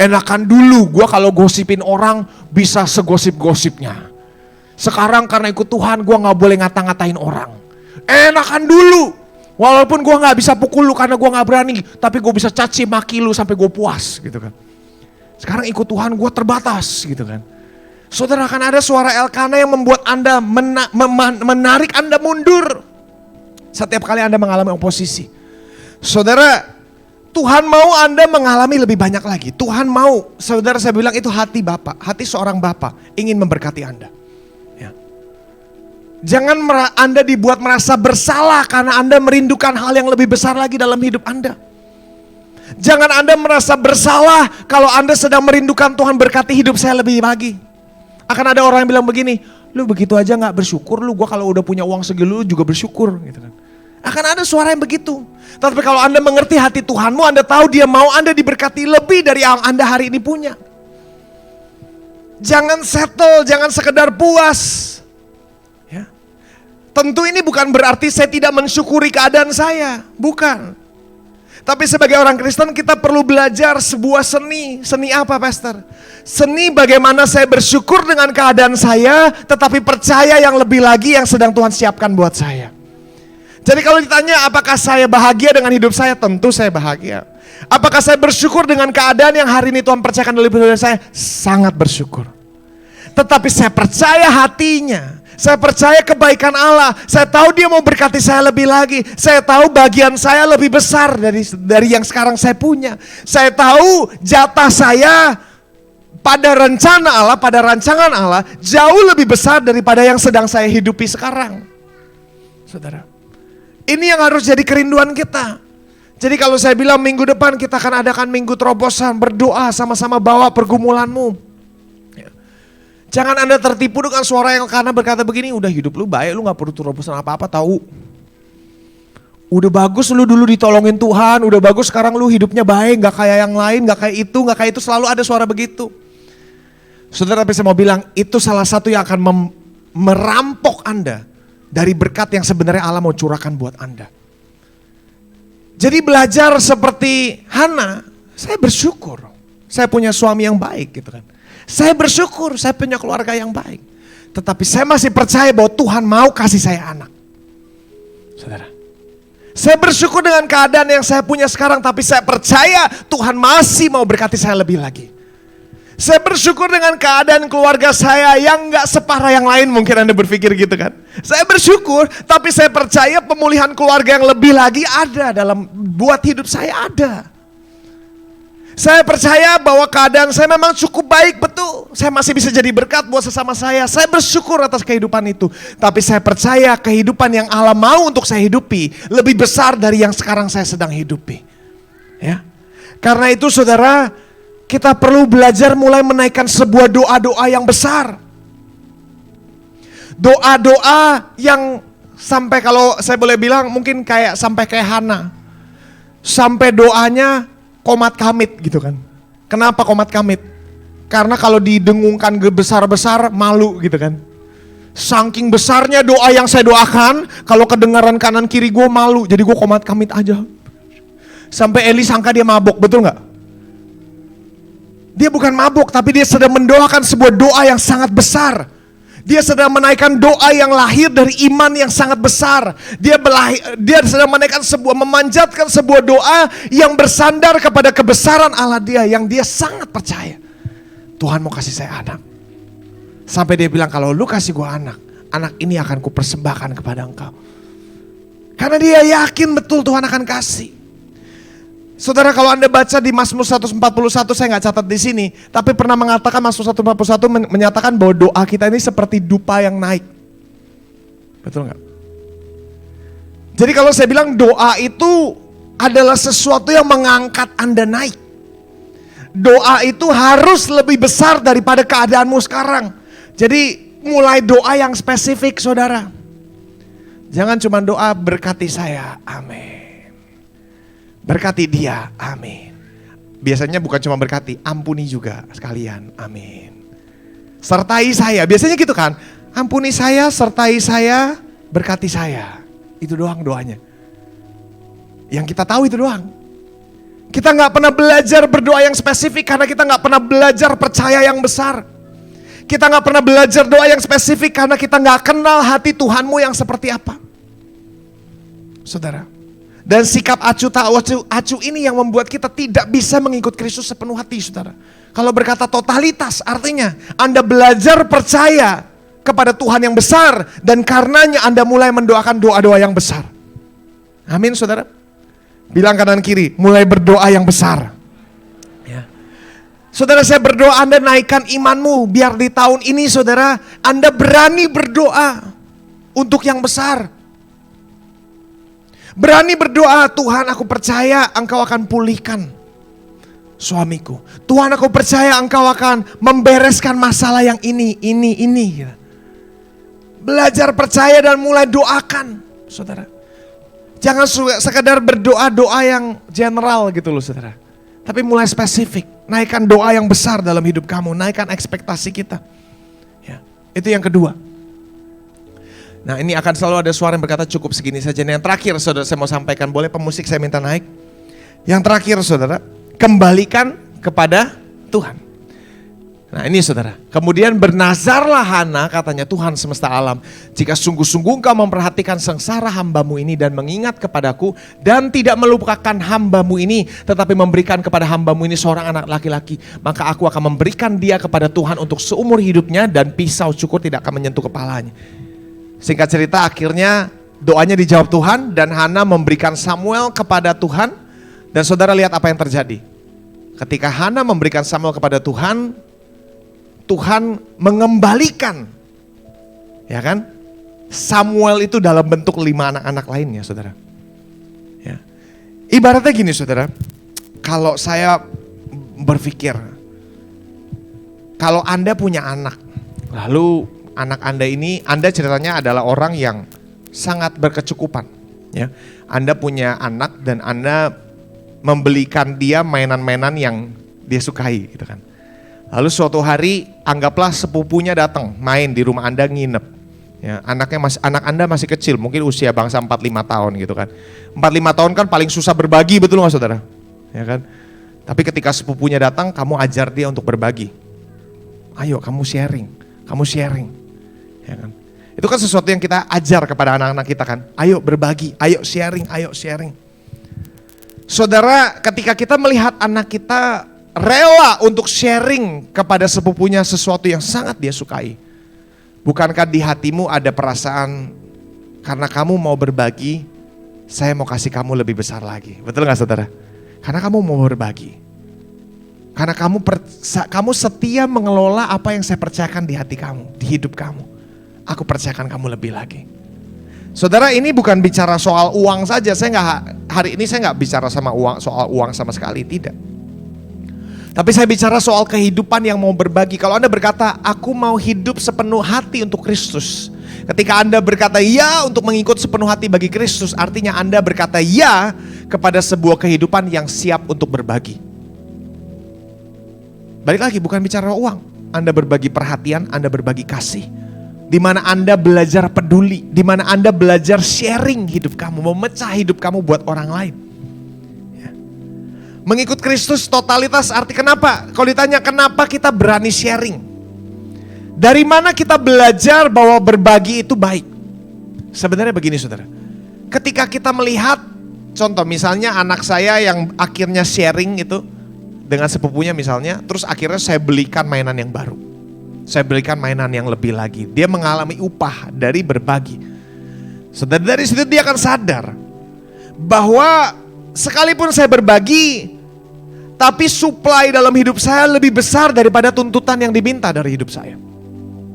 Speaker 1: Enakan dulu gue kalau gosipin orang bisa segosip-gosipnya. Sekarang karena ikut Tuhan gue gak boleh ngata-ngatain orang. Enakan dulu. Walaupun gue gak bisa pukul lu karena gue gak berani. Tapi gue bisa caci maki lu sampai gue puas gitu kan. Sekarang ikut Tuhan gue terbatas gitu kan. Saudara, akan ada suara Elkanah yang membuat Anda menarik Anda mundur. Setiap kali Anda mengalami oposisi. Saudara, Tuhan mau Anda mengalami lebih banyak lagi. Tuhan mau, saudara, saya bilang itu hati Bapak, hati seorang Bapak ingin memberkati Anda. Ya. Jangan Anda dibuat merasa bersalah karena Anda merindukan hal yang lebih besar lagi dalam hidup Anda. Jangan Anda merasa bersalah kalau Anda sedang merindukan Tuhan berkati hidup saya lebih lagi. Akan ada orang yang bilang begini, lu begitu aja gak bersyukur, gua kalau udah punya uang segini lu juga bersyukur gitu kan. Akan ada suara yang begitu. Tapi kalau Anda mengerti hati Tuhanmu, Anda tahu Dia mau Anda diberkati lebih dari yang Anda hari ini punya. Jangan settle, jangan sekedar puas. Ya. Tentu ini bukan berarti saya tidak mensyukuri keadaan saya, bukan. Tapi sebagai orang Kristen kita perlu belajar sebuah seni. Seni apa, Pastor? Seni bagaimana saya bersyukur dengan keadaan saya, tetapi percaya yang lebih lagi yang sedang Tuhan siapkan buat saya. Jadi kalau ditanya apakah saya bahagia dengan hidup saya, tentu saya bahagia. Apakah saya bersyukur dengan keadaan yang hari ini Tuhan percayakan dalam hidup saya? Sangat bersyukur. Tetapi saya percaya hatinya. Saya percaya kebaikan Allah. Saya tahu Dia mau berkati saya lebih lagi. Saya tahu bagian saya lebih besar dari yang sekarang saya punya. Saya tahu jatah saya pada rencana Allah, pada rancangan Allah jauh lebih besar daripada yang sedang saya hidupi sekarang. Saudara, ini yang harus jadi kerinduan kita. Jadi kalau saya bilang minggu depan kita akan adakan minggu terobosan, berdoa sama-sama bawa pergumulanmu. Ya. Jangan Anda tertipu dengan suara yang karena berkata begini, udah hidup lu baik, lu gak perlu terobosan apa-apa tahu. Udah bagus lu dulu ditolongin Tuhan, udah bagus sekarang lu hidupnya baik, gak kayak yang lain, gak kayak itu, selalu ada suara begitu. Saudara, tapi saya mau bilang itu salah satu yang akan merampok Anda dari berkat yang sebenarnya Allah mau curahkan buat Anda. Jadi belajar seperti Hana, saya bersyukur. Saya punya suami yang baik gitu kan. Saya bersyukur, saya punya keluarga yang baik. Tetapi saya masih percaya bahwa Tuhan mau kasih saya anak. Saudara, saya bersyukur dengan keadaan yang saya punya sekarang, tapi saya percaya Tuhan masih mau berkati saya lebih lagi. Saya bersyukur dengan keadaan keluarga saya yang gak separah yang lain, mungkin Anda berpikir gitu kan. Saya bersyukur, tapi saya percaya pemulihan keluarga yang lebih lagi ada dalam buat hidup saya ada. Saya percaya bahwa keadaan saya memang cukup baik, betul. Saya masih bisa jadi berkat buat sesama saya. Saya bersyukur atas kehidupan itu. Tapi saya percaya kehidupan yang Allah mau untuk saya hidupi lebih besar dari yang sekarang saya sedang hidupi. Ya. Karena itu saudara, kita perlu belajar mulai menaikkan sebuah doa-doa yang besar. Doa-doa yang sampai kalau saya boleh bilang mungkin sampai kayak Hana. Sampai doanya komat kamit gitu kan. Kenapa komat kamit? Karena kalau didengungkan besar-besar malu gitu kan. Saking besarnya doa yang saya doakan, kalau kedengaran kanan kiri gue malu, jadi gue komat kamit aja. Sampai Eli sangka dia mabok, betul gak? Dia bukan mabok, tapi dia sedang mendoakan sebuah doa yang sangat besar. Dia sedang menaikkan doa yang lahir dari iman yang sangat besar. Dia sedang menaikkan memanjatkan sebuah doa yang bersandar kepada kebesaran Allah dia, yang dia sangat percaya. Tuhan mau kasih saya anak. Sampai dia bilang, kalau lu kasih gue anak ini akan kupersembahkan kepada engkau. Karena dia yakin betul Tuhan akan kasih. Saudara, kalau Anda baca di Mazmur 141, saya nggak catat di sini, tapi pernah mengatakan Mazmur 141 menyatakan bahwa doa kita ini seperti dupa yang naik. Betul nggak? Jadi kalau saya bilang doa itu adalah sesuatu yang mengangkat Anda naik. Doa itu harus lebih besar daripada keadaanmu sekarang. Jadi mulai doa yang spesifik, saudara. Jangan cuma doa berkati saya, amin. Berkati dia, amin. Biasanya bukan cuma berkati, ampuni juga sekalian, amin. Sertai saya, biasanya gitu kan. Ampuni saya, sertai saya, berkati saya. Itu doang doanya. Yang kita tahu itu doang. Kita gak pernah belajar berdoa yang spesifik karena kita gak pernah belajar percaya yang besar. Kita gak pernah belajar doa yang spesifik karena kita gak kenal hati Tuhanmu yang seperti apa. Saudara. Dan sikap acuh ini yang membuat kita tidak bisa mengikut Kristus sepenuh hati, saudara. Kalau berkata totalitas artinya Anda belajar percaya kepada Tuhan yang besar. Dan karenanya Anda mulai mendoakan doa-doa yang besar. Amin, saudara. Bilang kanan kiri, mulai berdoa yang besar. Ya. Saudara, saya berdoa Anda naikkan imanmu. Biar di tahun ini saudara, Anda berani berdoa untuk yang besar. Berani berdoa, Tuhan aku percaya Engkau akan pulihkan suamiku. Tuhan aku percaya Engkau akan membereskan masalah yang ini. Belajar percaya dan mulai doakan, saudara. Jangan sekedar berdoa doa yang general gitu loh, saudara. Tapi mulai spesifik. Naikkan doa yang besar dalam hidup kamu. Naikkan ekspektasi kita. Ya, itu yang kedua. Nah, ini akan selalu ada suara yang berkata cukup segini saja. Yang terakhir, saudara, saya mau sampaikan. Boleh pemusik saya minta naik? Yang terakhir, saudara, kembalikan kepada Tuhan. Nah, ini saudara. Kemudian bernazarlah Hana, katanya Tuhan semesta alam, jika sungguh-sungguh engkau memperhatikan sengsara hambamu ini dan mengingat kepadaku dan tidak melupakan hambamu ini, tetapi memberikan kepada hambamu ini seorang anak laki-laki, maka aku akan memberikan dia kepada Tuhan untuk seumur hidupnya dan pisau cukur tidak akan menyentuh kepalanya. Singkat cerita, akhirnya doanya dijawab Tuhan dan Hana memberikan Samuel kepada Tuhan. Dan saudara lihat apa yang terjadi. Ketika Hana memberikan Samuel kepada Tuhan, Tuhan mengembalikan, ya kan, Samuel itu dalam bentuk 5 anak-anak lainnya, saudara. Ya. Ibaratnya gini, saudara, kalau saya berpikir, kalau Anda punya anak, lalu anak Anda ini, Anda ceritanya adalah orang yang sangat berkecukupan, ya. Anda punya anak dan Anda membelikan dia mainan-mainan yang dia sukai, gitu kan. Lalu suatu hari anggaplah sepupunya datang main di rumah Anda nginep. Ya, anak Anda masih kecil, mungkin usia bangsa 4-5 tahun gitu kan. 4-5 tahun kan paling susah berbagi, betul nggak saudara? Ya kan? Tapi ketika sepupunya datang, kamu ajar dia untuk berbagi. Ayo kamu sharing. Ya kan? Itu kan sesuatu yang kita ajar kepada anak-anak kita kan. Ayo berbagi, ayo sharing. Saudara, ketika kita melihat anak kita rela untuk sharing kepada sepupunya sesuatu yang sangat dia sukai. Bukankah di hatimu ada perasaan, karena kamu mau berbagi, saya mau kasih kamu lebih besar lagi. Betul gak saudara? Karena kamu mau berbagi. Karena kamu setia mengelola apa yang saya percayakan di hati kamu, di hidup kamu. Aku percayakan kamu lebih lagi. Saudara, ini bukan bicara soal uang saja. Hari ini saya nggak bicara soal uang sama sekali, tidak. Tapi saya bicara soal kehidupan yang mau berbagi. Kalau Anda berkata, aku mau hidup sepenuh hati untuk Kristus. Ketika Anda berkata ya untuk mengikut sepenuh hati bagi Kristus, artinya Anda berkata ya kepada sebuah kehidupan yang siap untuk berbagi. Balik lagi, bukan bicara uang. Anda berbagi perhatian, Anda berbagi kasih. Di mana Anda belajar peduli, di mana Anda belajar sharing hidup kamu, memecah hidup kamu buat orang lain. Ya. Mengikut Kristus totalitas arti kenapa? Kalau ditanya kenapa kita berani sharing? Dari mana kita belajar bahwa berbagi itu baik? Sebenarnya begini saudara, ketika kita melihat, contoh misalnya anak saya yang akhirnya sharing itu dengan sepupunya misalnya, terus akhirnya saya belikan mainan yang baru. Saya belikan mainan yang lebih lagi. Dia mengalami upah dari berbagi. Saudara, dari situ dia akan sadar bahwa sekalipun saya berbagi, tapi supply dalam hidup saya lebih besar daripada tuntutan yang diminta dari hidup saya.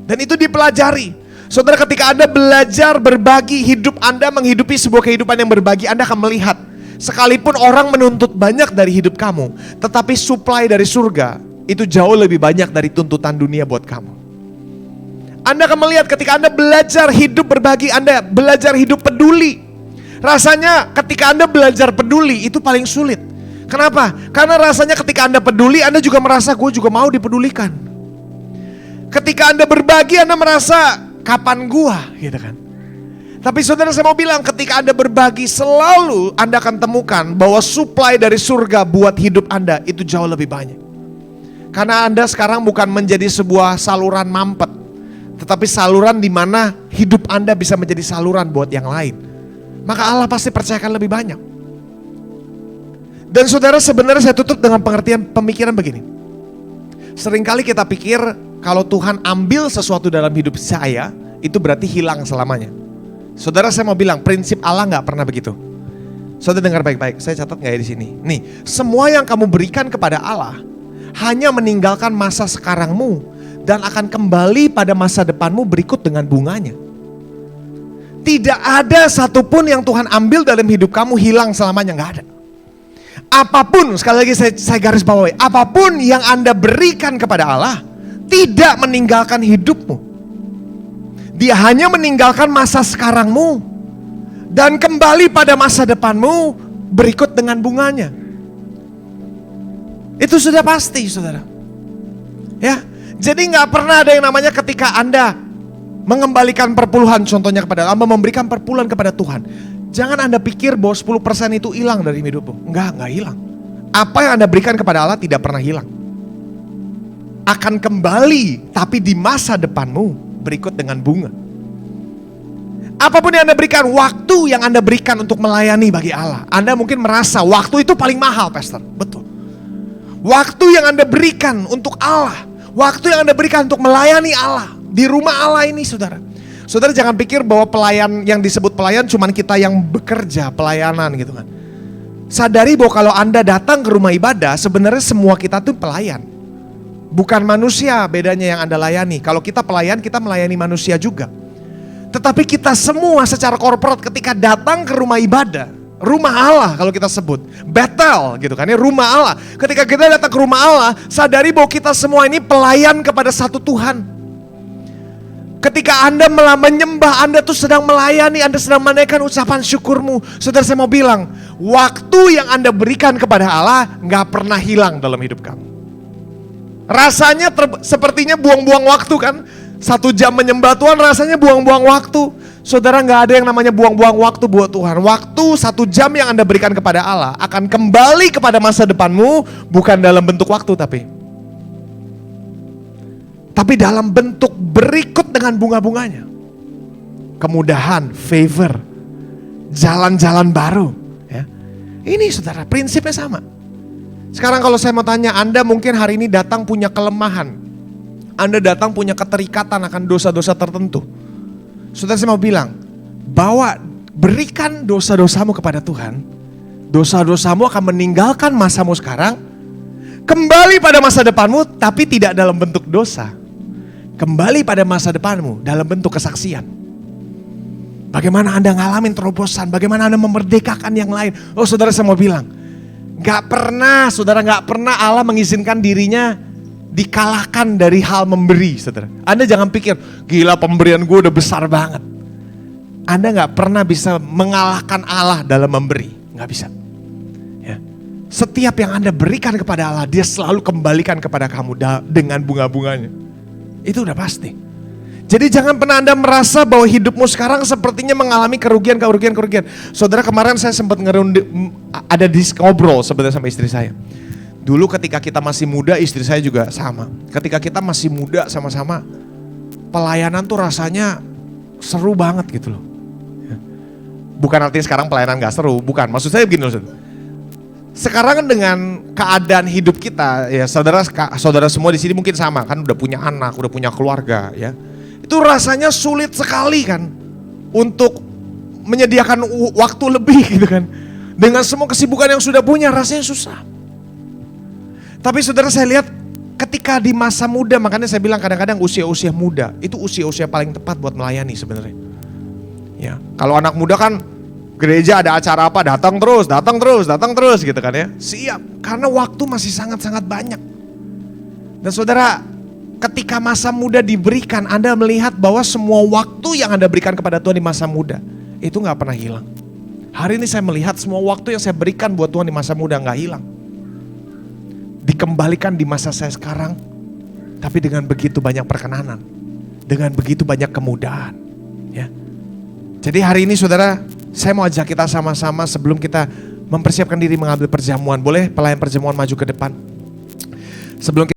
Speaker 1: Dan itu dipelajari. Saudara, ketika Anda belajar berbagi, hidup Anda menghidupi sebuah kehidupan yang berbagi, Anda akan melihat sekalipun orang menuntut banyak dari hidup kamu, tetapi supply dari surga itu jauh lebih banyak dari tuntutan dunia buat kamu. Anda akan melihat ketika Anda belajar hidup berbagi, Anda belajar hidup peduli. Rasanya ketika Anda belajar peduli itu paling sulit. Kenapa? Karena rasanya ketika Anda peduli, Anda juga merasa gue juga mau dipedulikan. Ketika Anda berbagi, Anda merasa kapan gua gitu kan. Tapi saudara, saya mau bilang ketika Anda berbagi, selalu Anda akan temukan bahwa supply dari surga buat hidup Anda itu jauh lebih banyak. Karena Anda sekarang bukan menjadi sebuah saluran mampet, tetapi saluran di mana hidup Anda bisa menjadi saluran buat yang lain. Maka Allah pasti percayakan lebih banyak. Dan saudara, sebenarnya saya tutup dengan pengertian pemikiran begini. Seringkali kita pikir kalau Tuhan ambil sesuatu dalam hidup saya, itu berarti hilang selamanya. Saudara, saya mau bilang prinsip Allah gak pernah begitu. Saudara dengar baik-baik, saya catat gak ya di sini. Nih, semua yang kamu berikan kepada Allah hanya meninggalkan masa sekarangmu dan akan kembali pada masa depanmu berikut dengan bunganya. Tidak ada satupun yang Tuhan ambil dalam hidup kamu hilang selamanya, gak ada. Apapun, sekali lagi saya garis bawahi, apapun yang Anda berikan kepada Allah tidak meninggalkan hidupmu. Dia hanya meninggalkan masa sekarangmu dan kembali pada masa depanmu berikut dengan bunganya. Itu sudah pasti, saudara. Ya, jadi nggak pernah ada yang namanya ketika Anda mengembalikan perpuluhan contohnya kepada Allah, memberikan perpuluhan kepada Tuhan. Jangan Anda pikir bahwa 10% itu hilang dari hidupmu. Enggak hilang. Apa yang Anda berikan kepada Allah tidak pernah hilang. Akan kembali, tapi di masa depanmu berikut dengan bunga. Apapun yang Anda berikan, waktu yang Anda berikan untuk melayani bagi Allah. Anda mungkin merasa waktu itu paling mahal, Pastor. Betul. Waktu yang Anda berikan untuk Allah, waktu yang Anda berikan untuk melayani Allah di rumah Allah ini, saudara. Saudara jangan pikir bahwa pelayan yang disebut pelayan cuman kita yang bekerja pelayanan gitu kan. Sadari bahwa kalau Anda datang ke rumah ibadah, sebenarnya semua kita tuh pelayan. Bukan manusia bedanya yang Anda layani. Kalau kita pelayan, kita melayani manusia juga. Tetapi kita semua secara korporat ketika datang ke rumah ibadah, rumah Allah kalau kita sebut, Bethel gitu kan ya, rumah Allah. Ketika kita datang ke rumah Allah, sadari bahwa kita semua ini pelayan kepada satu Tuhan. Ketika Anda menyembah, Anda tuh sedang melayani, Anda sedang menaikkan ucapan syukurmu. Saudara, saya mau bilang, waktu yang Anda berikan kepada Allah gak pernah hilang dalam hidup kamu. Rasanya sepertinya buang-buang waktu kan. 1 jam menyembah Tuhan rasanya buang-buang waktu. Saudara, gak ada yang namanya buang-buang waktu buat Tuhan. Waktu 1 jam yang Anda berikan kepada Allah akan kembali kepada masa depanmu, bukan dalam bentuk waktu tapi dalam bentuk berikut dengan bunga-bunganya. Kemudahan, favor, jalan-jalan baru ya. Ini saudara, prinsipnya sama. Sekarang kalau saya mau tanya, Anda mungkin hari ini datang punya kelemahan, Anda datang punya keterikatan akan dosa-dosa tertentu. Saudara, saya mau bilang, berikan dosa-dosamu kepada Tuhan. Dosa-dosamu akan meninggalkan masamu sekarang, kembali pada masa depanmu, tapi tidak dalam bentuk dosa. Kembali pada masa depanmu dalam bentuk kesaksian. Bagaimana Anda ngalamin terobosan, bagaimana Anda memerdekakan yang lain. Oh saudara, saya mau bilang, gak pernah Allah mengizinkan dirinya dikalahkan dari hal memberi, saudara. Anda jangan pikir, gila pemberian gue udah besar banget. Anda gak pernah bisa mengalahkan Allah dalam memberi, gak bisa. Ya. Setiap yang Anda berikan kepada Allah, Dia selalu kembalikan kepada kamu dengan bunga-bunganya. Itu udah pasti. Jadi jangan pernah Anda merasa bahwa hidupmu sekarang sepertinya mengalami kerugian. Saudara, kemarin saya sempat ada ngobrol sebenarnya sama istri saya. Dulu ketika kita masih muda, istri saya juga sama. Ketika kita masih muda sama-sama, pelayanan tuh rasanya seru banget gitu loh. Bukan artinya sekarang pelayanan gak seru, bukan. Maksud saya begini loh. Sekarang dengan keadaan hidup kita, ya saudara semua di sini mungkin sama kan, udah punya anak, udah punya keluarga, ya. Itu rasanya sulit sekali kan untuk menyediakan waktu lebih gitu kan. Dengan semua kesibukan yang sudah punya, rasanya susah. Tapi saudara, saya lihat ketika di masa muda, makanya saya bilang kadang-kadang usia-usia muda itu usia-usia paling tepat buat melayani sebenarnya. Ya, kalau anak muda kan gereja ada acara apa, datang terus gitu kan ya. Siap, karena waktu masih sangat-sangat banyak. Dan saudara, ketika masa muda diberikan, Anda melihat bahwa semua waktu yang Anda berikan kepada Tuhan di masa muda, itu gak pernah hilang. Hari ini saya melihat semua waktu yang saya berikan buat Tuhan di masa muda gak hilang. Dikembalikan di masa saya sekarang, tapi dengan begitu banyak perkenanan, dengan begitu banyak kemudahan. Ya. Jadi hari ini saudara, saya mau ajak kita sama-sama sebelum kita mempersiapkan diri mengambil perjamuan. Boleh pelayan perjamuan maju ke depan? Sebelum